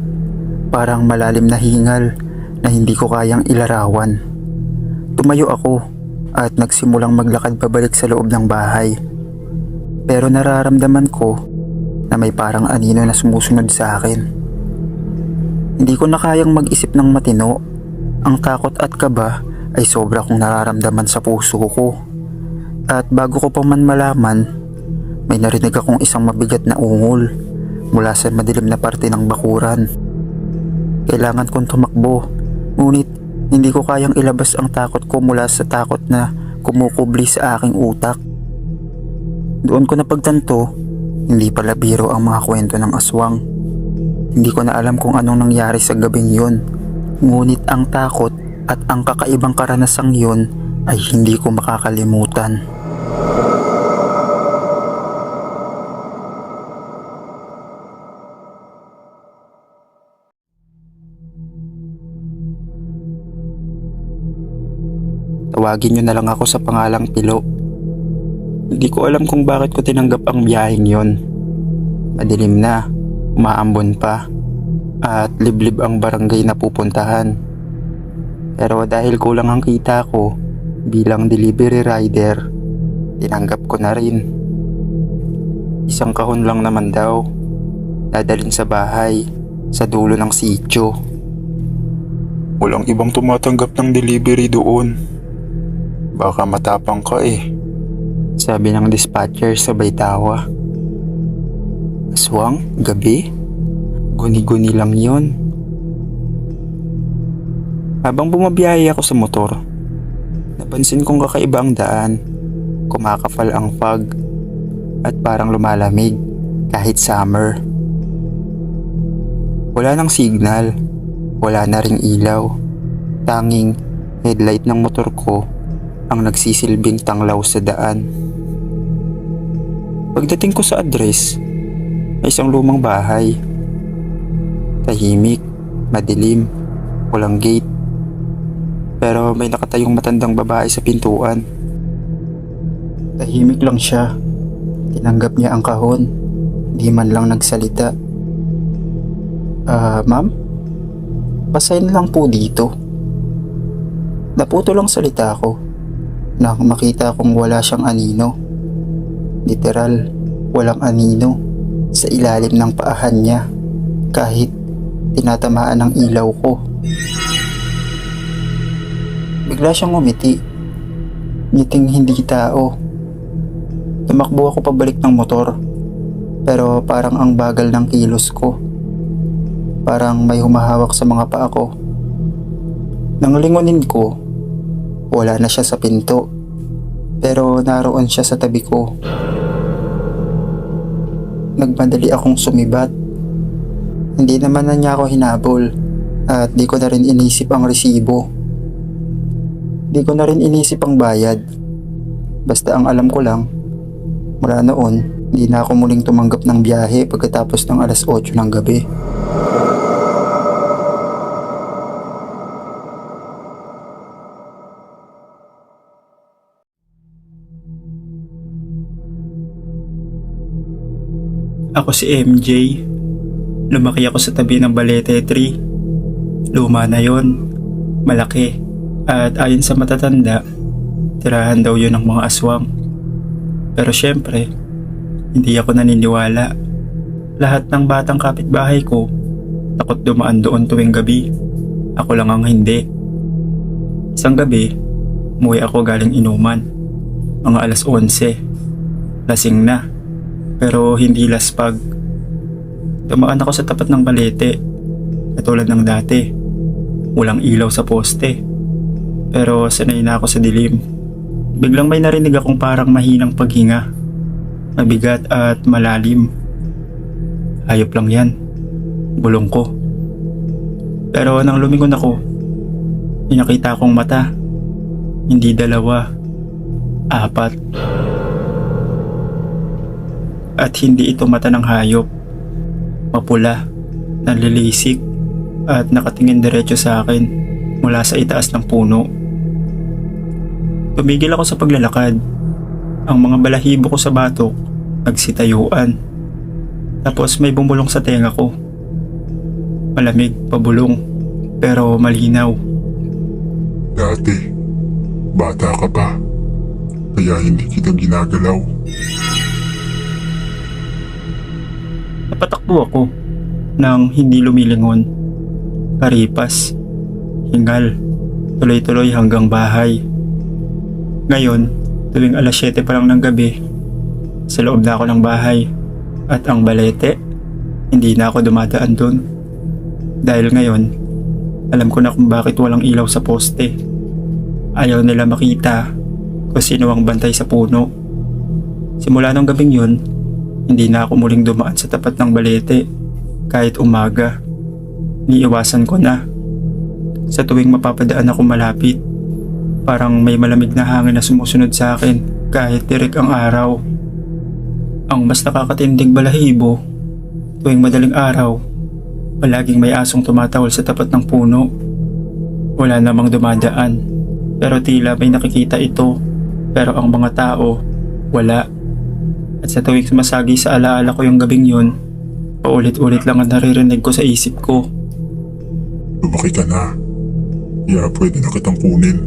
parang malalim na hingal na hindi ko kayang ilarawan. Tumayo ako at nagsimulang maglakad pabalik sa loob ng bahay. Pero nararamdaman ko na may parang anino na sumusunod sa akin. Hindi ko na kayang mag-isip ng matino. Ang takot at kaba ay sobra kong nararamdaman sa puso ko. At bago ko pa man malaman, may narinig akong isang mabigat na ungol mula sa madilim na parte ng bakuran. Kailangan kong tumakbo, ngunit hindi ko kayang ilabas ang takot ko mula sa takot na kumukubli sa aking utak. Doon ko napagtanto, hindi pala biro ang mga kwento ng aswang. Hindi ko na alam kung anong nangyari sa gabing yun, ngunit ang takot at ang kakaibang karanasang yun ay hindi ko makakalimutan. Tawagin nyo na lang ako sa pangalang Pilo. Hindi ko alam kung bakit ko tinanggap ang biyaheng yon. Madilim na, umaambon pa, at liblib ang barangay na pupuntahan. Pero dahil kulang ang kita ko bilang delivery rider, tinanggap ko na rin. Isang kahon lang naman daw, dadalhin sa bahay, sa dulo ng sityo. Walang ibang tumatanggap ng delivery doon. Baka matapang ka eh. Sabi ng dispatcher sabay tawa. Aswang? Gabi? Guni-guni lang yon. Habang bumabiyahe ako sa motor, napansin kong kakaiba ang daan. Kumakapal ang fog at parang lumalamig kahit summer. Wala nang signal, wala na ring ilaw. Tanging headlight ng motor ko ang nagsisilbing tanglaw sa daan. Pagdating ko sa address, ay isang lumang bahay. Tahimik, madilim, walang gate. Pero may nakatayong matandang babae sa pintuan. Tahimik lang siya. Tinanggap niya ang kahon. Di man lang nagsalita. Ma'am? Pasign lang po dito. Naputo lang salita ko nang makita kong wala siyang anino. Literal, walang anino sa ilalim ng paahan niya kahit tinatamaan ng ilaw ko. Bigla siyang umiti. Ngiting hindi tao. Tumakbo ako pabalik ng motor, pero parang ang bagal ng kilos ko. Parang may humahawak sa mga paa ko. Nang lingunin ko, wala na siya sa pinto, pero naroon siya sa tabi ko. Nagmadali akong sumibat. Hindi naman na niya ako hinabol at di ko na rin inisip ang resibo. Di ko na rin inisip ang bayad. Basta ang alam ko lang, mula noon, hindi na ako muling tumanggap ng biyahe pagkatapos ng alas 8 ng gabi. Ako si MJ. Lumaki ako sa tabi ng Balete Tree. Luma na yon, malaki, at ayon sa matatanda, tirahan daw yun ng mga aswang. Pero syempre, hindi ako naniniwala. Lahat ng batang kapitbahay ko takot dumaan doon tuwing gabi. Ako lang ang hindi. Isang gabi, umuwi ako galing inuman. Mga alas 11. Lasing na, pero hindi laspag. Dumaan ako sa tapat ng balete, katulad ng dati. Walang ilaw sa poste. pero sanay na ako sa dilim. Biglang may narinig akong parang mahinang paghinga. Mabigat at malalim. Hayop lang yan. Bulong ko. Pero nang lumingon ako, nakita akong mata. Hindi 2, 4. At hindi ito mata ng hayop. Mapula, nanlilisik, at nakatingin diretso sa akin mula sa itaas ng puno. Tumigil ako sa paglalakad. Ang mga balahibo ko sa batok nagsitayuan. Tapos may bumulong sa tenga ko. Malamig, pabulong, pero malinaw. Dati, bata ka pa, kaya hindi kita ginagalaw. Napatakbo ako nang hindi lumilingon. Karipas, hingal, tuloy-tuloy hanggang bahay. Ngayon, tuwing alas 7 pa lang ng gabi, sa loob na ako ng bahay. At ang balete, hindi na ako dumadaan dun. Dahil ngayon, alam ko na kung bakit walang ilaw sa poste. Ayaw nila makita kung sino ang bantay sa puno. Simula nung gabing yun, hindi na ako muling dumaan sa tapat ng balete kahit umaga. Niiwasan ko na. Sa tuwing mapapadaan ako malapit, parang may malamig na hangin na sumusunod sa akin kahit tirik ang araw. Ang mas nakakatindig balahibo, tuwing madaling araw, palaging may asong tumatawal sa tapat ng puno. Wala namang dumadaan, pero tila may nakikita ito, pero ang mga tao, wala. At sa tuwing sumasagi sa alaala ko yung gabing yun, paulit-ulit lang ang naririnig ko sa isip ko. Lumaki ka na, kaya pwede na kitang kunin.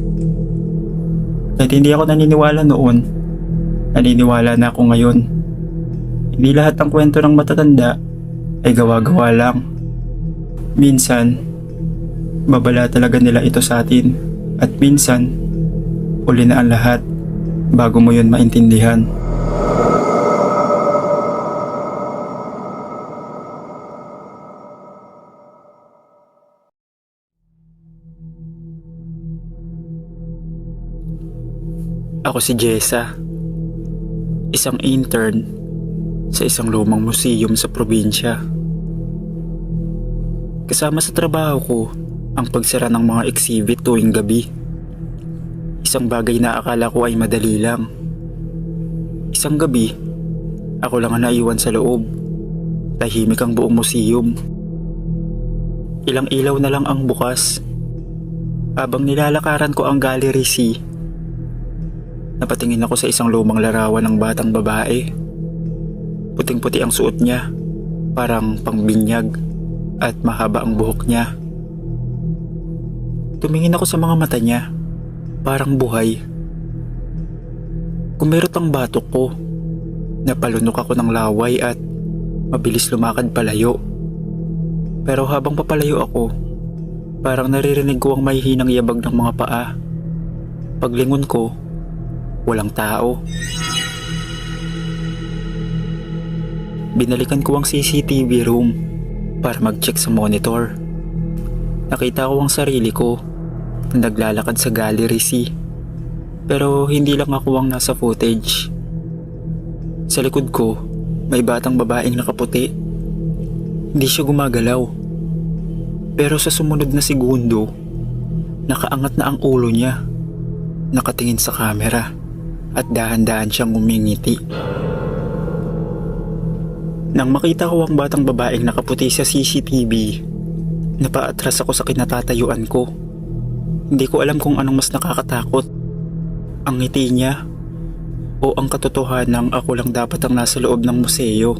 Kahit hindi ako naniniwala noon, naniniwala na ako ngayon. Hindi lahat ng kwento ng matatanda ay gawa-gawa lang. Minsan, babala talaga nila ito sa atin. At minsan, uli na ang lahat bago mo yun maintindihan. Ako si Jessa, isang intern sa isang lumang museum sa probinsya. Kasama sa trabaho ko ang pagsara ng mga exhibit tuwing gabi. Isang bagay na akala ko ay madali lang. Isang gabi, ako lang ang naiwan sa loob. Tahimik ang buong museum. Ilang ilaw na lang ang bukas. Habang nilalakaran ko ang Gallery C, napatingin ako sa isang lumang larawan ng batang babae. Puting-puti ang suot niya, parang pangbinyag, at mahaba ang buhok niya. Tumingin ako sa mga mata niya, parang buhay. Kumirot ang batok ko. Napalunok ako ng laway at mabilis lumakad palayo. Pero habang papalayo ako, parang naririnig ko ang mahihinang yabag ng mga paa. Paglingon ko, walang tao. Binalikan ko ang CCTV room para mag-check sa monitor. Nakita ko ang sarili ko na naglalakad sa Gallery C. Pero hindi lang ako ang nasa footage. Sa likod ko, may batang babaeng nakaputi. Hindi siya gumagalaw. Pero sa sumunod na segundo, nakaangat na ang ulo niya. Nakatingin sa camera at dahan-dahan siyang umingiti. Nang makita ko ang batang babaeng nakaputi sa CCTV, napaatras ako sa kinatatayuan ko. Hindi ko alam kung anong mas nakakatakot, ang ngiti niya o ang katotohanang ako lang dapat ang nasa loob ng museo.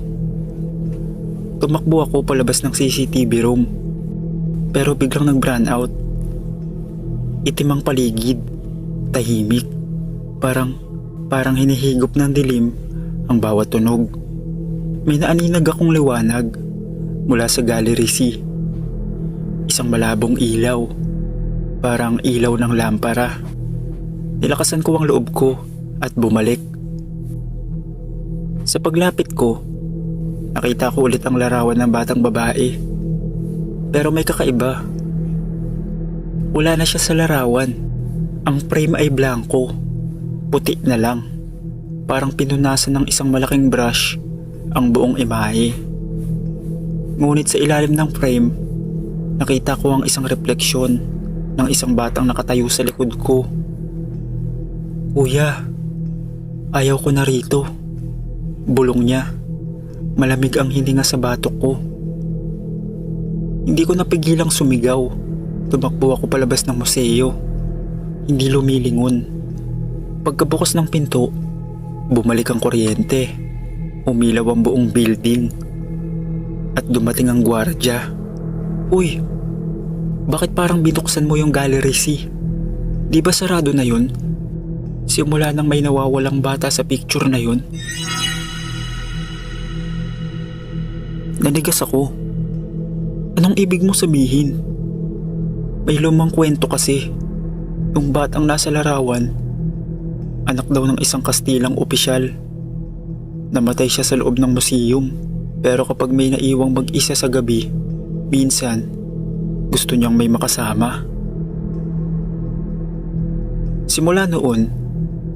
Tumakbo ako palabas ng CCTV room, pero biglang nag-brown out. Itim ang paligid, tahimik, parang hinihigop ng dilim ang bawat tunog. May naaninag akong liwanag mula sa Gallery C. Isang malabong ilaw, parang ilaw ng lampara. Nilakasan ko ang loob ko at bumalik. Sa paglapit ko, nakita ko ulit ang larawan ng batang babae. Pero may kakaiba. Wala na siya sa larawan. Ang frame ay blanco, puti na lang. Parang pinunasan ng isang malaking brush ang buong imahe. Ngunit sa ilalim ng frame, nakita ko ang isang refleksyon ng isang batang nakatayo sa likod ko. Kuya, ayaw ko na rito. Bulong niya. Malamig ang hininga sa batok ko. Hindi ko napigilang sumigaw. Tumakbo ako palabas ng museo. Hindi lumilingon. Pagkabukas ng pinto, bumalik ang kuryente. Umilaw ang buong building. At dumating ang gwardya. Uy, bakit parang binuksan mo yung gallery C? Di ba sarado na yun? Simula nang may nawawalang bata sa picture na yun. Nanigas ako. Anong ibig mo sabihin? May lumang kwento kasi. Yung batang nasa larawan, anak daw ng isang Kastilang opisyal. Namatay siya sa loob ng museum. Pero kapag may naiwang mag-isa sa gabi, minsan, gusto niyang may makasama. Simula noon,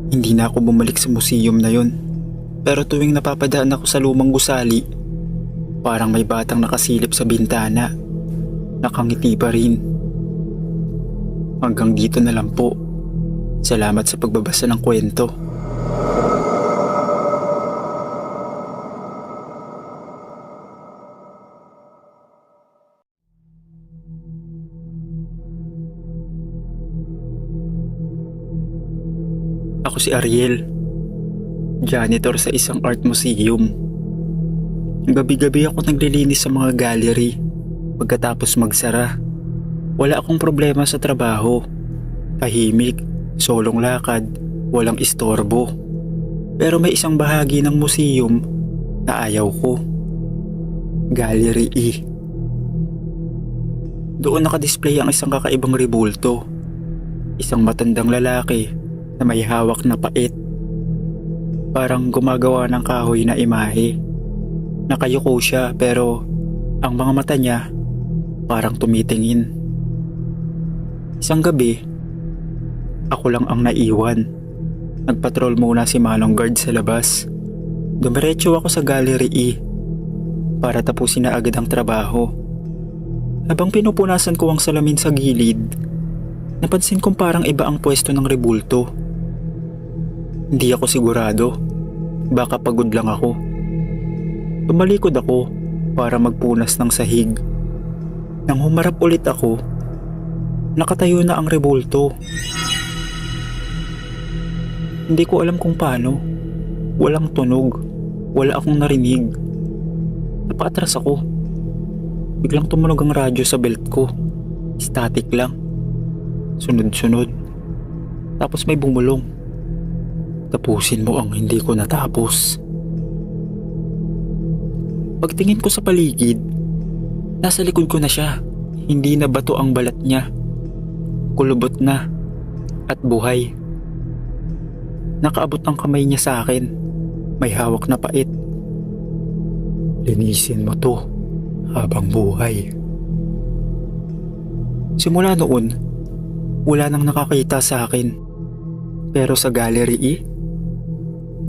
hindi na ako bumalik sa museum na yun. Pero tuwing napapadaan ako sa lumang gusali, parang may batang nakasilip sa bintana. Nakangiti pa rin. Hanggang dito na lang po. Salamat sa pagbabasa ng kwento. Ako si Ariel, janitor sa isang art museum. Gabi-gabi ako naglilinis sa mga gallery pagkatapos magsara. Wala akong problema sa trabaho. Tahimik, solong lakad, walang istorbo. Pero may isang bahagi ng museum na ayaw ko. Gallery E. Doon nakadisplay ang isang kakaibang rebulto. Isang matandang lalaki na may hawak na pait. Parang gumagawa ng kahoy na imahe. Nakayuko siya pero ang mga mata niya parang tumitingin. Isang gabi, ako lang ang naiwan. Nagpatrol muna si Manong guard sa labas. Dumiretso ako sa Gallery E para tapusin na agad ang trabaho. Habang pinupunasan ko ang salamin sa gilid, napansin kong parang iba ang pwesto ng rebulto. Hindi ako sigurado. Baka pagod lang ako. Tumalikod ako para magpunas ng sahig. Nang humarap ulit ako, nakatayo na ang rebulto. Hindi ko alam kung paano. Walang tunog. Wala akong narinig. Napaatras ako. Biglang tumunog ang radyo sa belt ko. Static lang. Sunod-sunod. Tapos may bumulong. Tapusin mo ang hindi ko natapos. Pagtingin ko sa paligid, nasa likod ko na siya. Hindi na bato ang balat niya. Kulubot na at buhay. Nakaabot ang kamay niya sa akin. May hawak na pait. Linisin mo to habang buhay. Simula noon, wala nang nakakita sa akin. Pero sa Gallery E,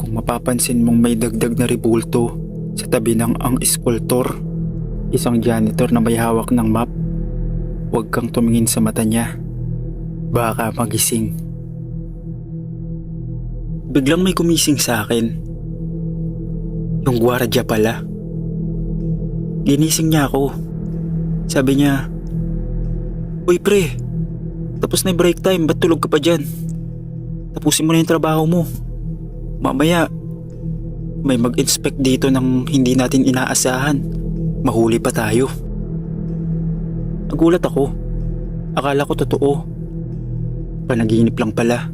kung mapapansin mong may dagdag na rebulto sa tabi ng ang eskultor, isang janitor na may hawak ng map, huwag kang tumingin sa mata niya. Baka magising. Biglang may gumising sa akin. Yung gwardya pala. Ginising niya ako. Sabi niya, "Uy pre, tapos na yung break time, ba't tulog ka pa dyan? Tapusin mo na yung trabaho mo. Mamaya, may mag-inspect dito ng hindi natin inaasahan. Mahuli pa tayo." Nagulat ako. Akala ko totoo. Panaginip lang pala.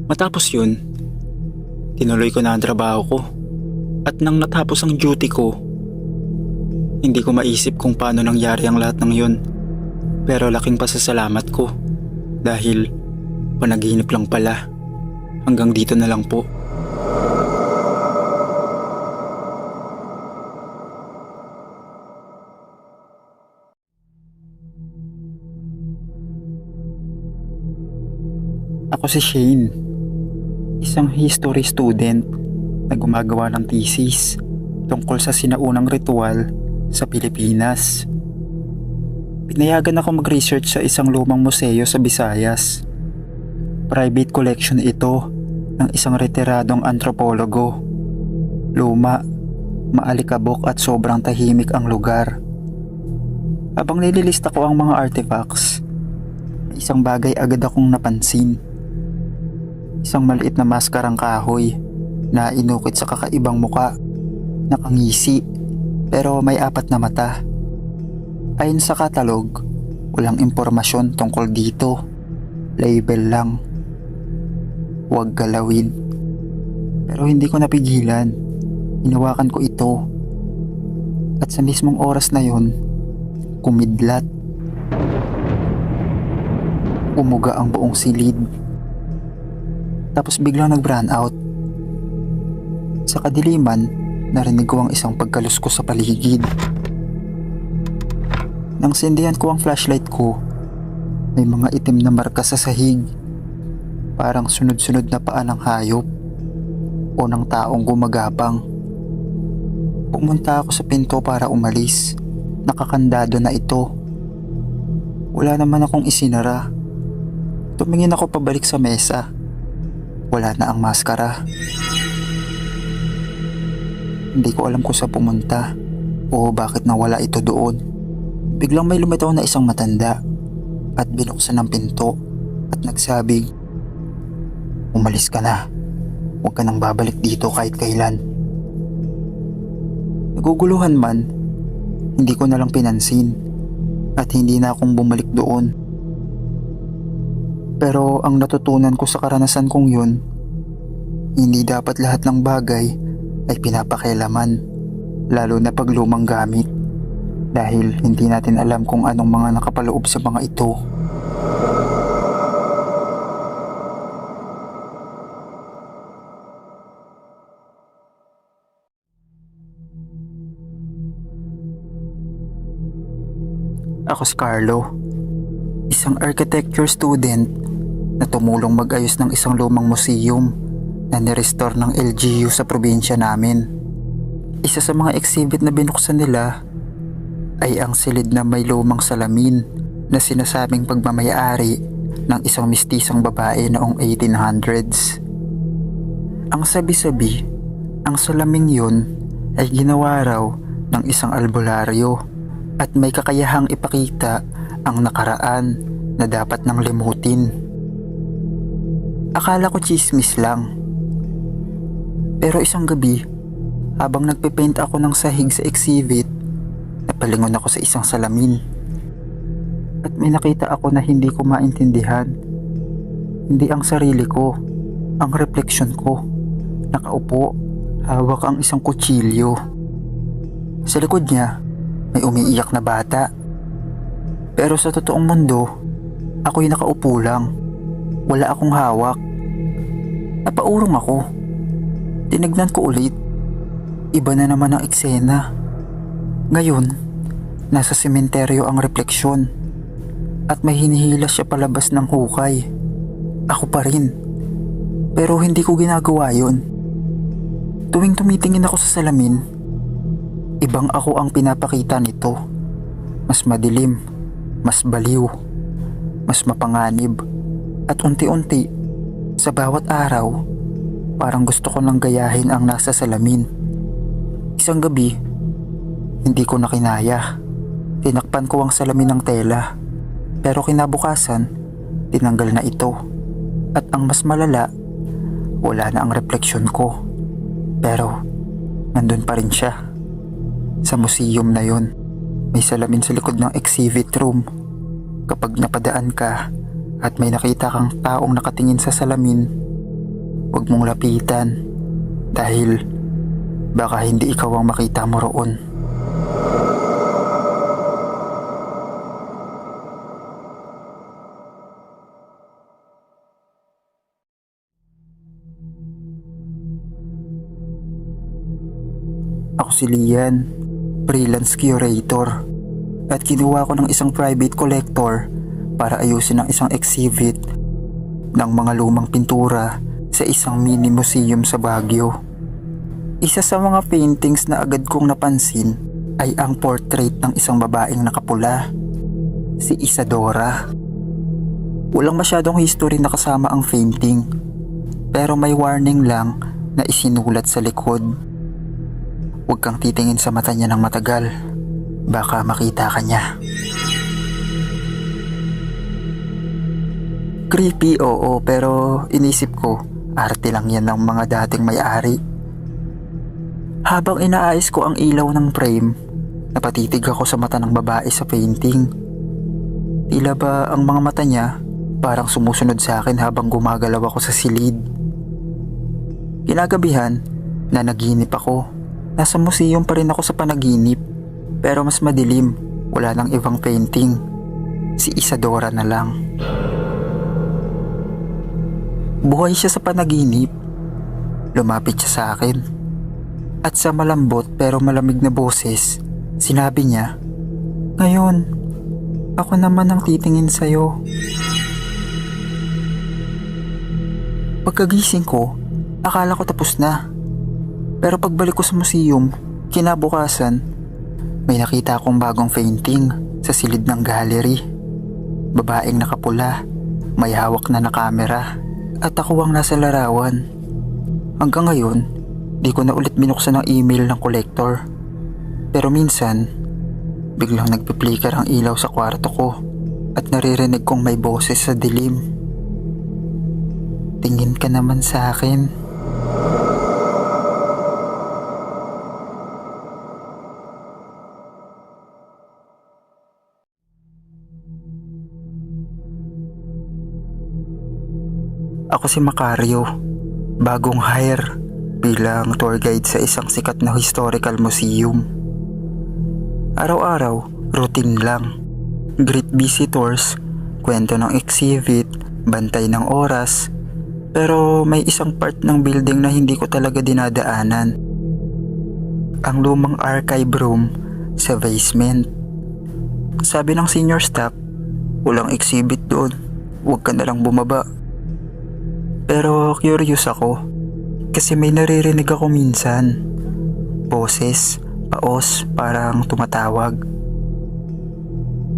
Matapos yun, tinuloy ko na ang trabaho ko. At nang natapos ang duty ko, hindi ko maisip kung paano nangyari ang lahat ng yun. Pero laking pasasalamat ko dahil panaginip lang pala. Hanggang dito na lang po. Ako si Shane, isang history student na gumagawa ng thesis tungkol sa sinaunang ritual sa Pilipinas. Pinayagan ako mag-research sa isang lumang museo sa Visayas. Private collection ito ng isang retiradong antropologo. Luma, maalikabok at sobrang tahimik ang lugar. Habang nililista ko ang mga artifacts, may isang bagay agad akong napansin. Isang maliit na maskarang kahoy na inukit sa kakaibang muka. Nakangisi pero may 4 na mata. Ayon sa katalog, walang impormasyon tungkol dito. Label lang. Huwag galawin. Pero hindi ko napigilan. Hinawakan ko ito. At sa mismong oras na yon, kumidlat. Umuga ang buong silid. Tapos biglang nag-brown out. Sa kadiliman, narinig ko ang isang pagkaluskos sa paligid. Nang sindihan ko ang flashlight ko, may mga itim na marka sa sahig. Parang sunod-sunod na paa ng hayop o ng taong gumagapang. Pumunta ako sa pinto para umalis. Nakakandado na ito. Wala naman akong isinara. Tumingin ako pabalik sa mesa. Wala na ang maskara. Hindi ko alam kung saan pumunta o bakit nawala ito doon. Biglang may lumitaw na isang matanda at binuksan ang pinto at nagsabing, "Umalis ka na. Huwag ka nang babalik dito kahit kailan." Naguguluhan man, hindi ko na lang pinansin at hindi na akong bumalik doon. Pero ang natutunan ko sa karanasan kong yun, hindi dapat lahat ng bagay ay pinapakialaman, lalo na pag lumang gamit, dahil hindi natin alam kung anong mga nakapaloob sa mga ito. Ako si Carlo, isang architecture student na tumulong mag-ayos ng isang lumang museum na nirestore ng LGU sa probinsya namin. Isa sa mga exhibit na binuksan nila ay ang silid na may lumang salamin na sinasabing pagmamayari ng isang mistisang babae noong 1800s. Ang sabi-sabi, ang salaming yun ay ginawa raw ng isang albularyo at may kakayahang ipakita ang nakaraan na dapat nang limutin. Akala ko chismis lang. Pero isang gabi, habang nagpipaint ako ng sahig sa exhibit, napalingon ako sa isang salamin. At may nakita ako na hindi ko maintindihan. Hindi ang sarili ko, ang refleksyon ko. Nakaupo, hawak ang isang kutsilyo. Sa likod niya, may umiiyak na bata. Pero sa totoong mundo, ako'y nakaupo lang. Wala akong hawak. Napaurong ako. Tinignan ko ulit. Iba na naman ang eksena. Ngayon, nasa sementeryo ang refleksyon. At may hinihilas siya palabas ng hukay. Ako pa rin. Pero hindi ko ginagawa yun. Tuwing tumitingin ako sa salamin, ibang ako ang pinapakita nito. Mas madilim, mas baliw, mas mapanganib. At unti-unti, sa bawat araw, parang gusto ko nang gayahin ang nasa salamin. Isang gabi, hindi ko na kinaya. Tinakpan ko ang salamin ng tela. Pero kinabukasan, tinanggal na ito. At ang mas malala, wala na ang refleksyon ko. Pero, nandun pa rin siya. Sa museum na yon, may salamin sa likod ng exhibit room. Kapag napadaan ka at may nakita kang taong nakatingin sa salamin, huwag mong lapitan dahil baka hindi ikaw ang makita mo roon. Ako si Lian, freelance curator, at kinuha ko ng isang private collector para ayusin ang isang exhibit ng mga lumang pintura sa isang mini museum sa Baguio. Isa sa mga paintings na agad kong napansin ay ang portrait ng isang babaeng nakapula, si Isadora. Walang masyadong history na kasama ang painting, pero may warning lang na isinulat sa likod. Huwag kang titingin sa mata niya ng matagal, baka makita ka niya. Creepy, oo, pero inisip ko, arte lang yan ng mga dating may-ari. Habang inaayos ko ang ilaw ng frame, napatitig ako sa mata ng babae sa painting. Tila ba ang mga mata niya parang sumusunod sa akin habang gumagalaw ako sa silid. Kinagabihan, nanaginip ako. Nasa museum pa rin ako sa panaginip, pero mas madilim, wala nang ibang painting. Si Isadora na lang. Buhay siya sa panaginip. Lumapit siya sa akin. At sa malambot pero malamig na boses, sinabi niya, "Ngayon, ako naman ang titingin sa'yo." Pagkagising ko, akala ko tapos na. Pero pagbalik ko sa museum, kinabukasan, may nakita akong bagong painting sa silid ng gallery. Babaeng nakapula, may hawak na kamera, at ako ang nasa larawan. Hanggang ngayon, di ko na ulit binuksan ang email ng collector. Pero minsan, biglang nagpi-flicker ang ilaw sa kwarto ko at naririnig kong may boses sa dilim. Tingin ka naman sa akin. Ako si Macario, bagong hire bilang tour guide sa isang sikat na historical museum. Araw-araw, routine lang. Greet visitors, kwento ng exhibit, bantay ng oras. Pero may isang part ng building na hindi ko talaga dinadaanan. Ang lumang archive room sa basement. Sabi ng senior staff, walang exhibit doon, huwag ka na lang bumaba. Pero curious ako, kasi may naririnig ako minsan. Boses, paos, parang tumatawag.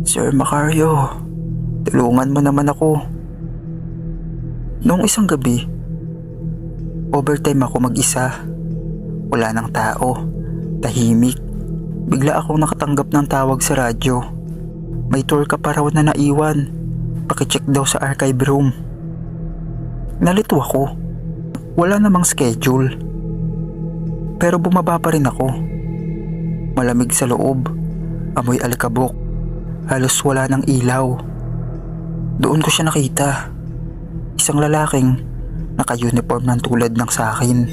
"Sir Macario, tulungan mo naman ako." Noong isang gabi, overtime ako mag-isa. Wala nang tao, tahimik. Bigla akong nakatanggap ng tawag sa radyo. May tour ka pa raw na naiwan, pakicheck daw sa archive room. Nalito ako. Wala namang schedule. Pero bumaba pa rin ako. Malamig sa loob. Amoy alikabok. Halos wala ng ilaw. Doon ko siya nakita. Isang lalaking naka-uniform ng tulad ng sa akin.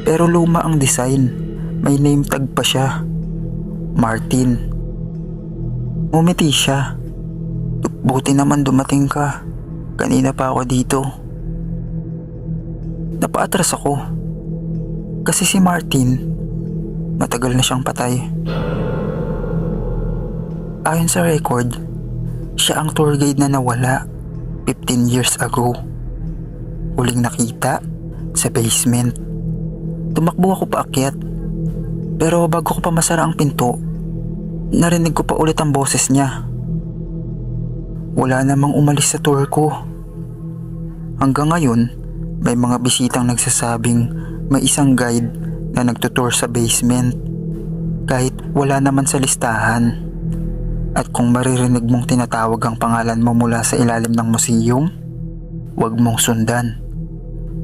Pero luma ang design. May name tag pa siya. Martin. Umiti siya. "Buti naman dumating ka. Kanina pa ako dito." Napaatras ako. Kasi si Martin, matagal na siyang patay. Ayon sa record, siya ang tour guide na nawala 15 years ago. Huling nakita sa basement. Tumakbo ako paakyat. Pero bago ko pa masara ang pinto, narinig ko pa ulit ang boses niya. Wala namang umalis sa tour ko. Hanggang ngayon, may mga bisitang nagsasabing may isang guide na nagtutour sa basement kahit wala naman sa listahan. At kung maririnig mong tinatawag ang pangalan mo mula sa ilalim ng museum, huwag mong sundan.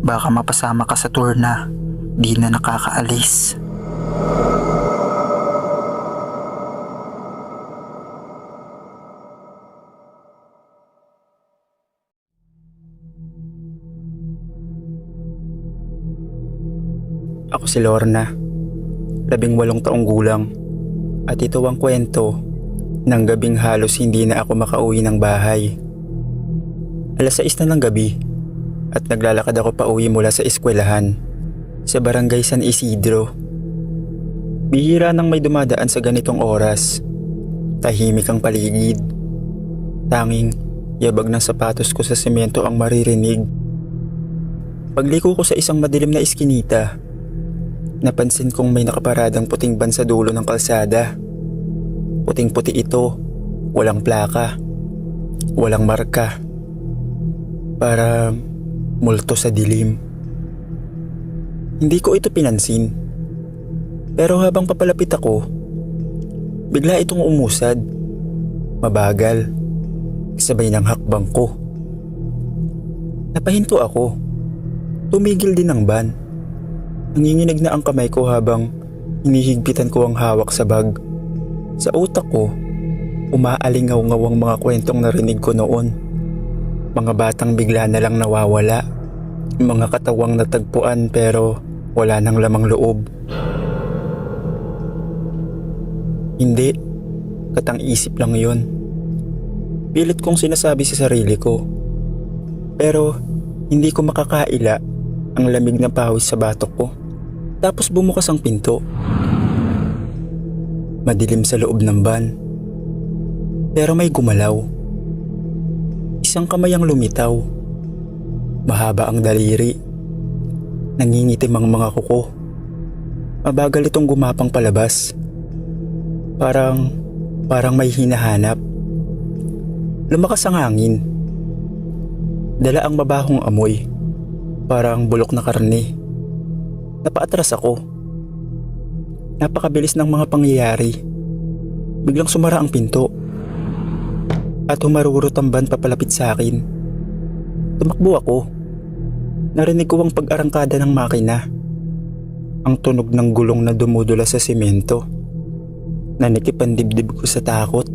Baka mapasama ka sa tour na di na nakakaalis. Ako si Lorna, 18 taong gulang, at ito ang kwento ng gabing halos hindi na ako makauwi ng bahay. 6:00 na ng gabi at naglalakad ako pa uwi mula sa eskwelahan sa barangay San Isidro. Bihira nang may dumadaan sa ganitong oras. Tahimik ang paligid. Tanging Yabag ng sapatos ko sa semento ang maririnig. Pagliko ko sa isang madilim na iskinita, napansin kong may nakaparadang puting van sa dulo ng kalsada. Puting-puti ito, walang plaka, walang marka. Para multo sa dilim. Hindi ko ito pinansin. Pero habang papalapit ako, bigla itong umusad. Mabagal, sabay ng hakbang ko. Napahinto ako. Tumigil din ang van. Nanginginig na ang kamay ko habang hinihigpitan ko ang hawak sa bag. Sa utak ko, umaalingaw-ngaw ang mga kwentong narinig ko noon. Mga batang bigla na lang nawawala. Mga katawang natagpuan pero wala nang lamang loob. Hindi, katang-isip lang yun. Pilit kong sinasabi sa sarili ko. Pero hindi ko makakaila ang lamig na pawis sa batok ko. Tapos bumukas ang pinto. Madilim sa loob ng van. Pero may gumalaw. Isang kamay ang lumitaw. Mahaba ang daliri. Nangingitim ang mga kuko. Mabagal itong gumapang palabas. Parang may hinahanap. Lumakas ang hangin. Dala ang mabahong amoy. Parang bulok na karne. Napaatras ako. Napakabilis ng mga pangyayari. Biglang sumara ang pinto. At humarurot ang van papalapit sa akin. Tumakbo ako. Narinig ko ang pag-arangkada ng makina. Ang tunog ng gulong na dumudula sa semento. Nanikip ang dibdib ko sa takot.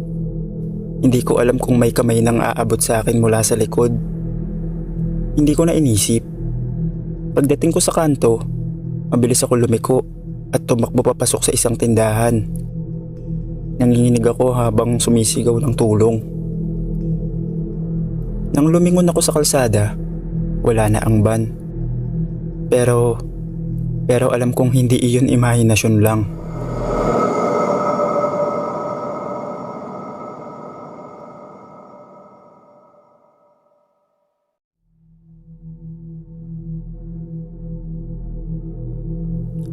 Hindi ko alam kung may kamay nang aabot sa akin mula sa likod. Hindi ko na inisip. Pagdating ko sa kanto, mabilis ako lumiko at tumakbo papasok sa isang tindahan. Nanginginig ako habang sumisigaw ng tulong. Nang lumingon ako sa kalsada, wala na ang van. Pero alam kong hindi iyon imahinasyon lang.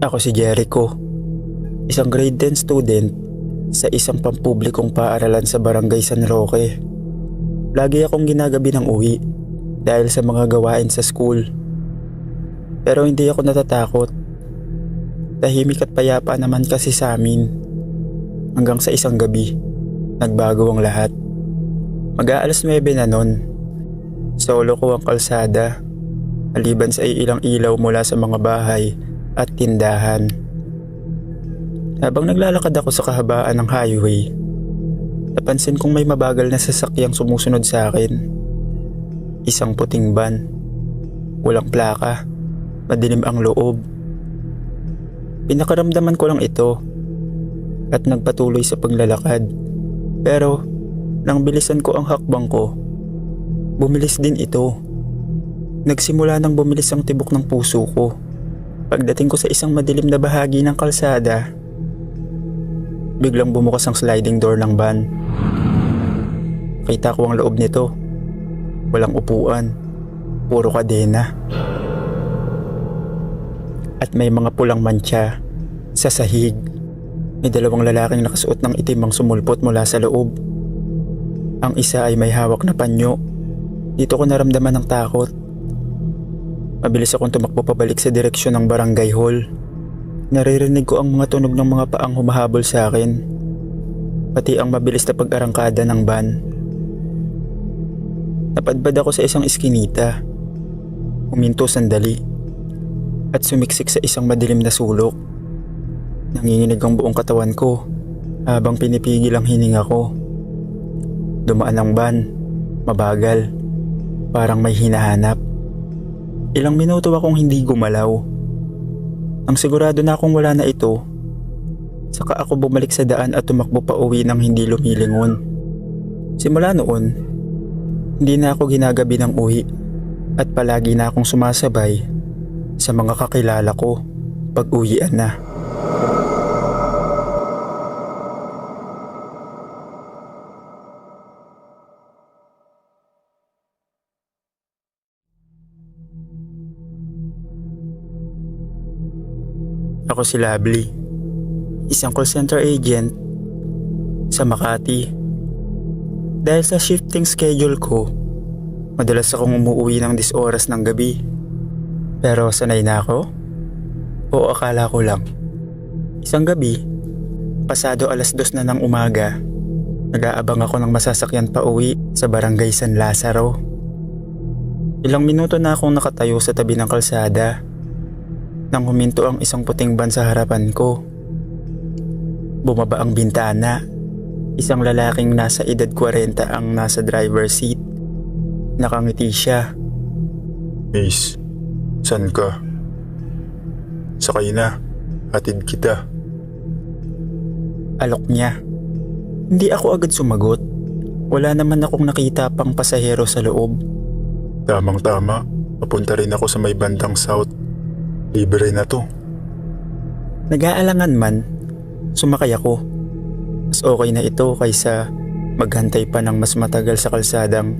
Ako si Jericho, isang grade 10 student sa isang pampublikong paaralan sa Barangay San Roque. Lagi akong ginagabi ng uwi dahil sa mga gawain sa school. Pero hindi ako natatakot. Tahimik at payapa naman kasi sa amin. Hanggang sa isang gabi, nagbago ang lahat. Mag-aalas 9 na nun. Solo ko ang kalsada, maliban sa ilang ilaw mula sa mga bahay at tindahan. Habang naglalakad ako sa kahabaan ng highway, napansin kong may mabagal na sasakyang sumusunod sa akin. Isang puting van. Walang plaka. Madilim ang loob. Pinakaramdaman ko lang ito at nagpatuloy sa paglalakad. Pero nang bilisan ko ang hakbang ko, bumilis din ito. Nagsimula nang bumilis ang tibok ng puso ko. Pagdating ko sa isang madilim na bahagi ng kalsada, biglang bumukas ang sliding door ng van. Kita ko ang loob nito. Walang upuan, puro kadena. At may mga pulang mantsa sa sahig. May dalawang lalaking nakasuot ng itim ang sumulpot mula sa loob. Ang isa ay may hawak na panyo. Dito ko naramdaman ng takot. Mabilis akong tumakbo pabalik sa direksyon ng barangay hall. Naririnig ko ang mga tunog ng mga paang humahabol sa akin. Pati ang mabilis na pag-arangkada ng van. Napadpad ako sa isang iskinita. Huminto sandali. At sumiksik sa isang madilim na sulok. Nanginginig ang buong katawan ko habang pinipigil ang hininga ko. Dumaan ang van. Mabagal. Parang may hinahanap. Ilang minuto akong hindi gumalaw. Ang sigurado na akong wala na ito. Saka ako bumalik sa daan at tumakbo pa uwi nang hindi lumilingon. Simula noon, hindi na ako ginagabi ng uwi at palagi na akong sumasabay sa mga kakilala ko pag uwian na. Ako si Lovely, isang call center agent sa Makati. Dahil sa shifting schedule ko, madalas akong umuwi ng 10 oras ng gabi. Pero sanay na ako? O akala ko lang? Isang gabi, pasado 2:00 na ng umaga, nag-aabang ako ng masasakyan pa uwi sa barangay San Lazaro. Ilang minuto na akong nakatayo sa tabi ng kalsada nang huminto ang isang puting van sa harapan ko. Bumaba ang bintana. Isang lalaking nasa edad 40 ang nasa driver's seat. Nakangiti siya. Miss, saan ka? Sakay na. Hatid kita. Alok niya. Hindi ako agad sumagot. Wala naman akong nakita pang pasahero sa loob. Tamang-tama. Papunta rin ako sa may bandang south. Libre na to. Nag-aalangan man, sumakay ako. Mas okay na ito kaysa maghantay pa ng mas matagal sa kalsadang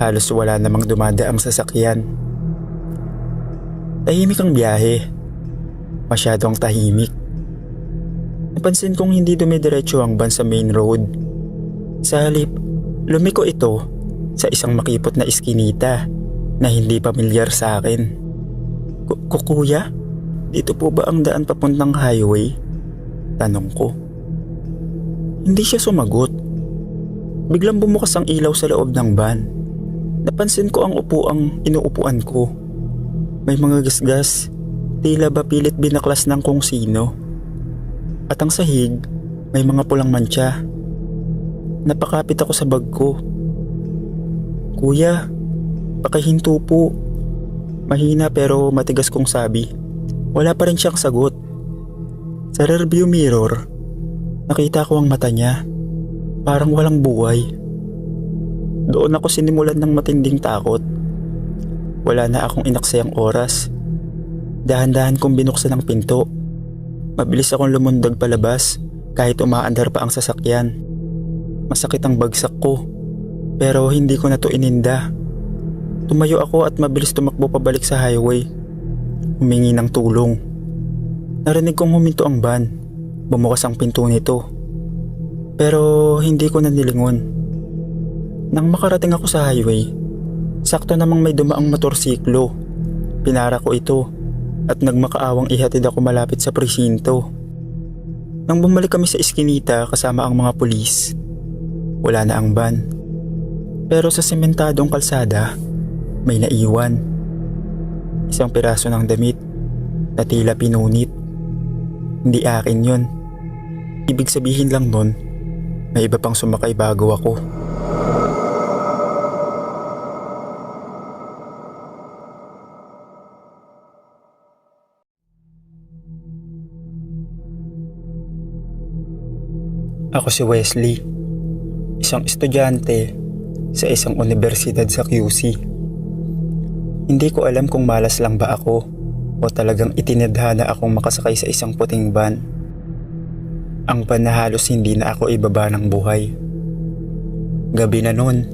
halos wala namang dumadaang sasakyan. Tahimik ang biyahe. Masyadong tahimik. Napansin kong hindi dumidiretso ang van sa main road. Sa halip, lumiko ito sa isang makipot na iskinita na hindi pamilyar sa akin. Kuya, dito po ba ang daan papuntang highway? Tanong ko. Hindi siya sumagot. Biglang bumukas ang ilaw sa loob ng van. Napansin ko ang upuang inuupuan ko. May mga gasgas, tila ba pilit binaklas ng kung sino. At ang sahig, may mga pulang mantsa. Napakapit ako sa bag ko. Kuya, pakihinto po. Mahina pero matigas kong sabi. Wala pa rin siyang sagot. Sa rearview mirror, nakita ko ang mata niya. Parang walang buhay. Doon ako sinimulan ng matinding takot. Wala na akong inaksayang oras. Dahan-dahan kong binuksan ang pinto. Mabilis akong lumundag palabas kahit umaandar pa ang sasakyan. Masakit ang bagsak ko, pero hindi ko na to ininda. Tumayo ako at mabilis tumakbo pabalik sa highway. Humingi ng tulong. Narinig kong huminto ang van. Bumukas ang pinto nito. Pero hindi ko na nilingon. Nang makarating ako sa highway, sakto namang may dumaang motorsiklo. Pinara ko ito at nagmakaawang ihatid ako malapit sa presinto. Nang bumalik kami sa iskinita kasama ang mga pulis, wala na ang van. Pero sa sementadong kalsada, may naiwan. Isang piraso ng damit na tila pinunit. Hindi akin yun. Ibig sabihin lang nun, may iba pang sumakay bago ako. Ako si Wesley, isang estudyante sa isang universidad sa QC. Hindi ko alam kung malas lang ba ako o talagang itinadhana akong makasakay sa isang puting van. Ang van na halos hindi na ako ibaba ng buhay. Gabi na noon,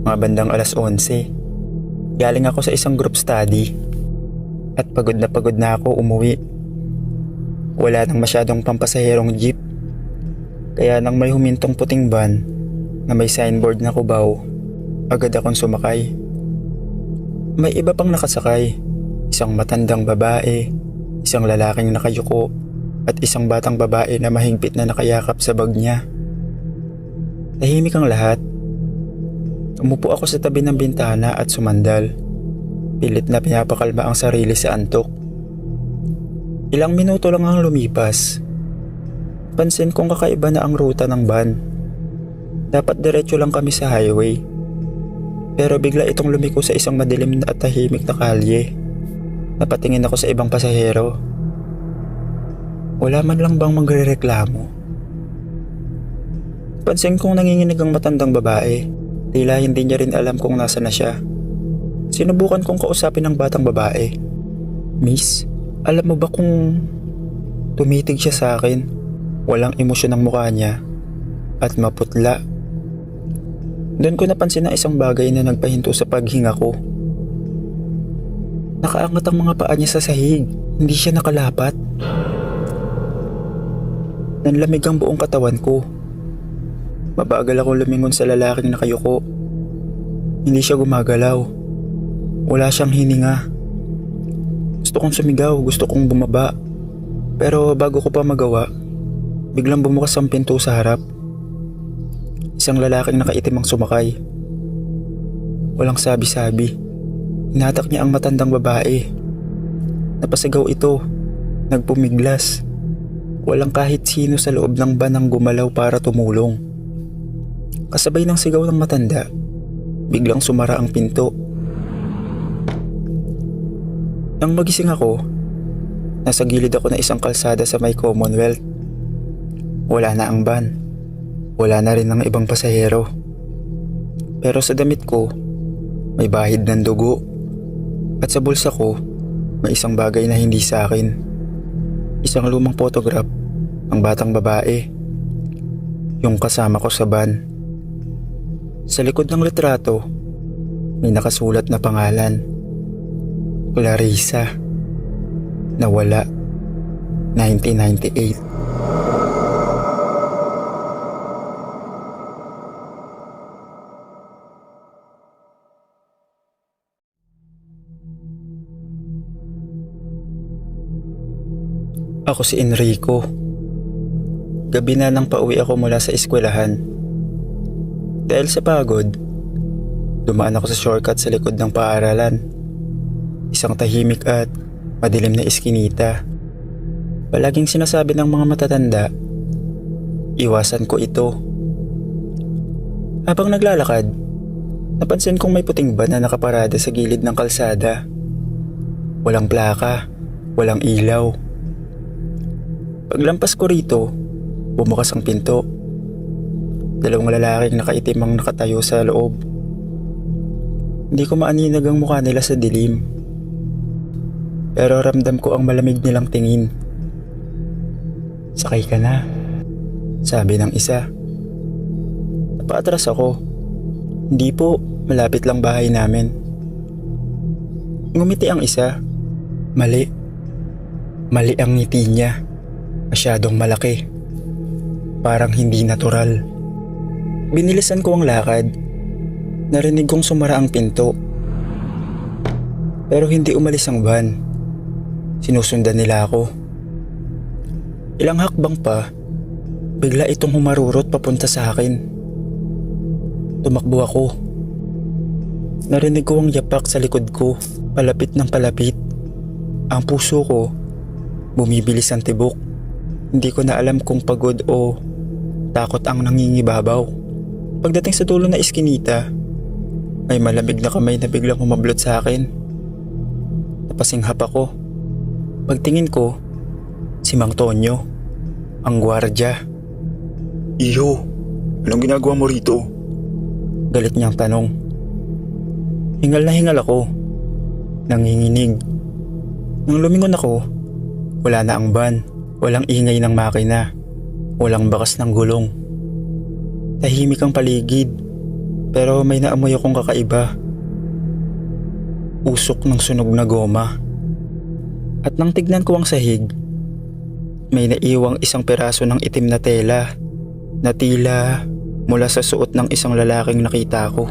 mga bandang 11:00. Galing ako sa isang group study at pagod na ako umuwi. Wala nang masyadong pampasaherong jeep. Kaya nang may humintong puting van na may signboard na Cubao, agad akong sumakay. May iba pang nakasakay, isang matandang babae, isang lalaking nakayuko, at isang batang babae na mahigpit na nakayakap sa bag niya. Tahimik ang lahat. Umupo ako sa tabi ng bintana at sumandal. Pilit na pinapakalma ang sarili sa antok. Ilang minuto lang ang lumipas. Pansin kong kakaiba na ang ruta ng van. Dapat diretso lang kami sa highway. Pero bigla itong lumiko sa isang madilim at tahimik na kalye. Napatingin ako sa ibang pasahero. Wala man lang bang magrereklamo? Pansin kong nanginginig ang matandang babae. Tila hindi niya rin alam kung nasa na siya. Sinubukan kong kausapin ang batang babae. Miss, alam mo ba kung tumitig siya sa akin? Walang emosyon ang mukha niya at maputla. Doon ko napansin na isang bagay na nagpahinto sa paghinga ko. Nakaangat ang mga paa niya sa sahig. Hindi siya nakalapat. Nanlamig ang buong katawan ko. Mabagal akong lumingon sa lalaking nakayuko. Hindi siya gumagalaw. Wala siyang hininga. Gusto kong sumigaw, gusto kong bumaba. Pero bago ko pa magawa, biglang bumukas ang pinto sa harap. Isang lalaking nakaitim ang sumakay. Walang sabi-sabi. Hinatak niya ang matandang babae. Napasigaw ito. Nagpumiglas. Walang kahit sino sa loob ng van ang gumalaw para tumulong. Kasabay ng sigaw ng matanda, biglang sumara ang pinto. Nang magising ako, nasa gilid ako na isang kalsada sa may Commonwealth. Wala na ang van. Wala na rin ang ibang pasahero. Pero sa damit ko, may bahid ng dugo. At sa bulsa ko, may isang bagay na hindi sa akin. Isang lumang photograph ng batang babae. Yung kasama ko sa van. Sa likod ng litrato, may nakasulat na pangalan. Clarissa. Nawala. 1998. Ako si Enrico. Gabi na nang pauwi ako mula sa eskwelahan. Dahil sa pagod, dumaan ako sa shortcut sa likod ng paaralan. Isang tahimik at madilim na eskinita. Palaging sinasabi ng mga matatanda, iwasan ko ito. Habang naglalakad, napansin kong may puting van na nakaparada sa gilid ng kalsada. Walang plaka, walang ilaw. Paglampas ko rito, bumukas ang pinto. Dalawang lalaking nakaitim ang nakatayo sa loob. Hindi ko maaninag ang mukha nila sa dilim. Pero ramdam ko ang malamig nilang tingin. Sakay ka na, sabi ng isa. Napaatras ako. Hindi po, malapit lang bahay namin. Ngumiti ang isa. Mali. Mali ang ngiti niya. Masyadong malaki. Parang hindi natural. Binilisan ko ang lakad. Narinig kong sumara ang pinto. Pero hindi umalis ang van. Sinusundan nila ako. Ilang hakbang pa, bigla itong humarurot papunta sa akin. Tumakbo ako. Narinig ko ang yapak sa likod ko, palapit ng palapit. Ang puso ko, bumibilis ang tibok. Hindi ko na alam kung pagod o takot ang nangingibabaw. Pagdating sa dulo na iskinita, may malamig na kamay na biglang humablot sa akin. Napasinghap ako. Pagtingin ko, si Mang Tonyo, ang gwardya. Iyo, anong ginagawa mo rito? Galit niyang tanong. Hingal na hingal ako. Nanginginig. Nang lumingon ako, wala na ang van. Walang ingay ng makina. Walang bakas ng gulong. Tahimik ang paligid. Pero may naamoy akong kakaiba. Usok ng sunog na goma. At nang tignan ko ang sahig, may naiwang isang piraso ng itim na tela na tila mula sa suot ng isang lalaking nakita ko.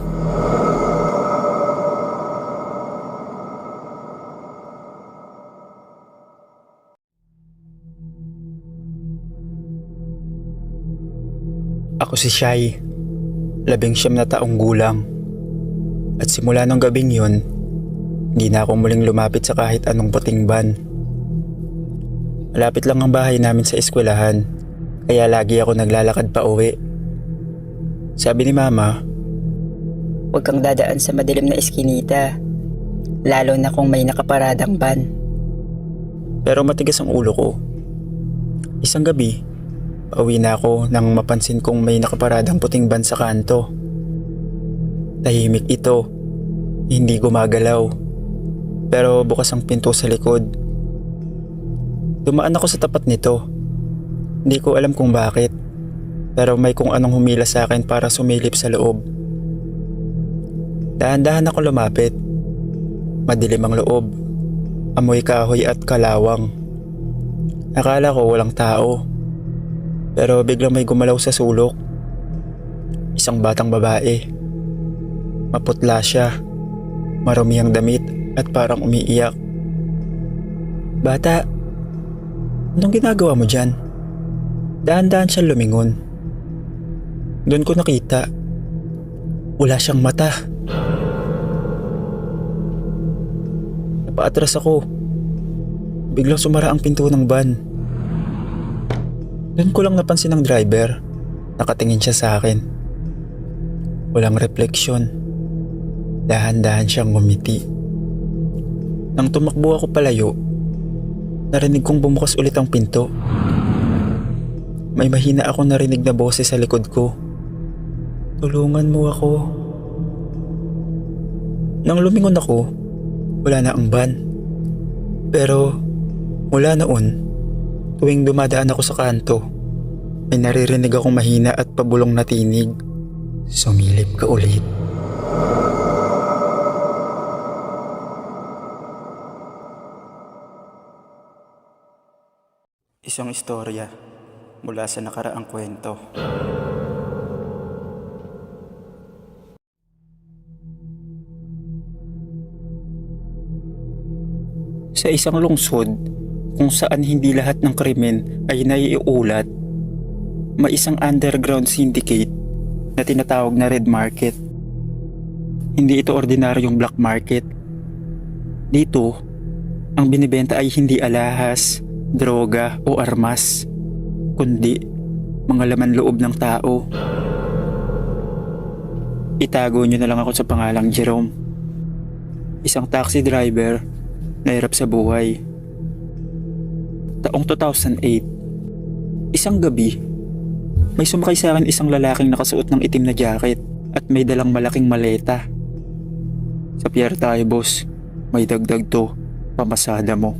Ako si Shai, 19 na taong gulang. At simula ng gabing yun, hindi na ako muling lumapit sa kahit anong puting van. Malapit lang ang bahay namin sa eskwelahan, kaya lagi ako naglalakad pa uwi. Sabi ni Mama, huwag kang dadaan sa madilim na eskinita, lalo na kung may nakaparadang van. pero matigas ang ulo ko. Isang gabi, pauwi na ako nang mapansin kong may nakaparadang puting van sa kanto. Tahimik ito, hindi gumagalaw, pero bukas ang pinto sa likod. Dumaan ako sa tapat nito. Hindi ko alam kung bakit, pero may kung anong humila sa akin para sumilip sa loob. Dahan-dahan ako lumapit. Madilim ang loob, Amoy kahoy at kalawang. Akala ko walang tao. Pero biglang may gumalaw sa sulok. Isang batang babae. Maputla siya. Marumi ang damit at parang umiiyak. Bata, anong ginagawa mo dyan? Dahan-dahan siya lumingon. Doon ko nakita. Wala siyang mata. Napaatras ako. Biglang sumara ang pinto ng van. Doon ko lang napansin ang driver. Nakatingin siya sa akin. Walang refleksyon. Dahan-dahan siyang ngumiti. Nang tumakbo ako palayo, narinig kong bumukas ulit ang pinto. May mahina akong narinig na boses sa likod ko. Tulungan mo ako. Nang lumingon ako, wala na ang van. Pero mula noon, tuwing dumadaan ako sa kanto, may naririnig akong mahina at pabulong na tinig. Sumilip ka ulit. Isang istorya mula sa nakaraang kwento. Sa isang lungsod kung saan hindi lahat ng krimen ay naiuulat, may isang underground syndicate na tinatawag na Red Market. Hindi ito ordinaryong black market. Dito, ang binibenta ay hindi alahas, droga o armas, kundi mga laman loob ng tao. Itago niyo na lang ako sa pangalang Jerome. Isang taxi driver na hirap sa buhay. Taong 2008, isang gabi, may sumakay sa akin isang lalaking nakasuot ng itim na jacket at may dalang malaking maleta. Sa pier tayo boss, may dagdag to, pamasada mo.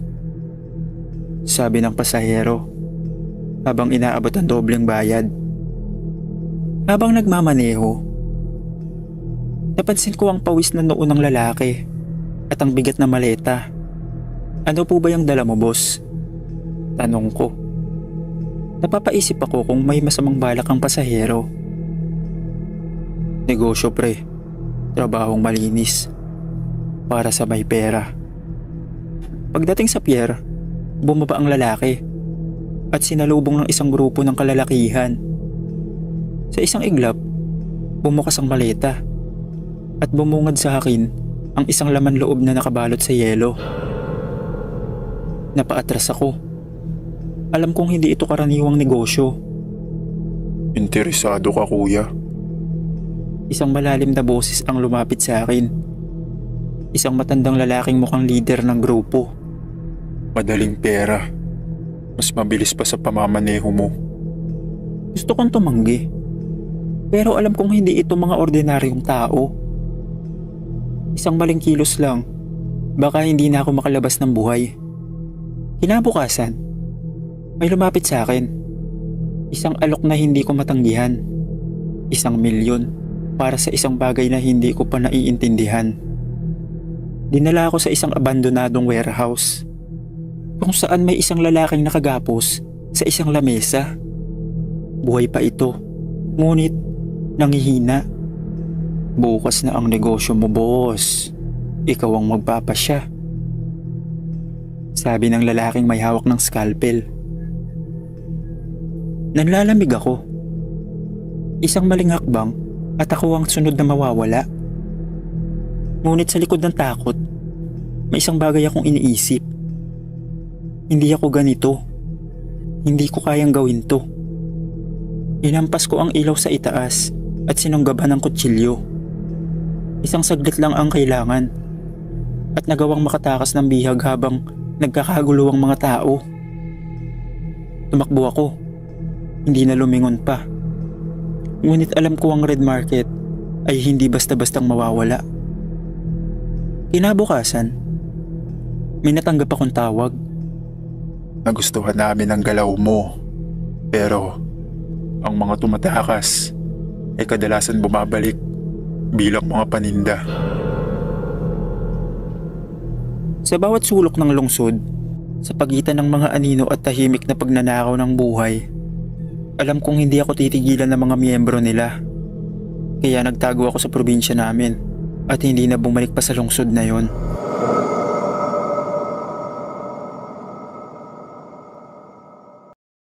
Sabi ng pasahero habang inaabot ang dobleng bayad. Habang nagmamaneho, napansin ko ang pawis na noo ng lalaki at ang bigat na maleta. Ano po ba yung dala mo, boss? Tanong ko. Napapaisip ako kung may masamang balak ang pasahero. Negosyo pre, trabahong malinis, para sa may pera. Pagdating sa pier, bumaba ang lalaki at sinalubong ng isang grupo ng kalalakihan. Sa isang iglap, bumukas ang maleta at bumungad sa akin ang isang laman loob na nakabalot sa yelo. Napaatras ako. Alam kong hindi ito karaniwang negosyo. Interesado ka kuya? Isang malalim na boses ang lumapit sa akin. Isang matandang lalaking mukhang leader ng grupo. Madaling pera. Mas mabilis pa sa pamamaneho mo. Gusto kong tumanggi. Pero alam kong hindi ito mga ordinaryong tao. Isang maling kilos lang. Baka hindi na ako makalabas ng buhay. Kinabukasan, may lumapit sa akin. Isang alok na hindi ko matanggihan. 1 milyon para sa isang bagay na hindi ko pa naiintindihan. Dinala ako sa isang abandonadong warehouse kung saan may isang lalaking nakagapos sa isang lamesa. Buhay pa ito, ngunit nangihina. Bukas na ang negosyo mo, boss. Ikaw ang magpapasya. Sabi ng lalaking may hawak ng scalpel. Nanlalamig ako. Isang maling hakbang at ako ang sunod na mawawala. Ngunit sa likod ng takot, may isang bagay akong iniisip. Hindi ako ganito. Hindi ko kayang gawin to. Inampas ko ang ilaw sa itaas at sinunggaban ng kutsilyo. Isang saglit lang ang kailangan at nagawang makatakas ng bihag habang nagkakagulo ang mga tao. Tumakbo ako. Hindi na lumingon pa. Ngunit alam ko ang Red Market ay hindi basta-bastang mawawala. Kinabukasan, may natanggap akong tawag. Nagustuhan namin ang galaw mo. Pero ang mga tumatakas ay kadalasan bumabalik bilang mga paninda. Sa bawat sulok ng lungsod, sa pagitan ng mga anino at tahimik na pagnanakaw ng buhay, alam kong hindi ako titigilan ng mga miyembro nila. Kaya nagtago ako sa probinsya namin at hindi na bumalik pa sa lungsod na yon.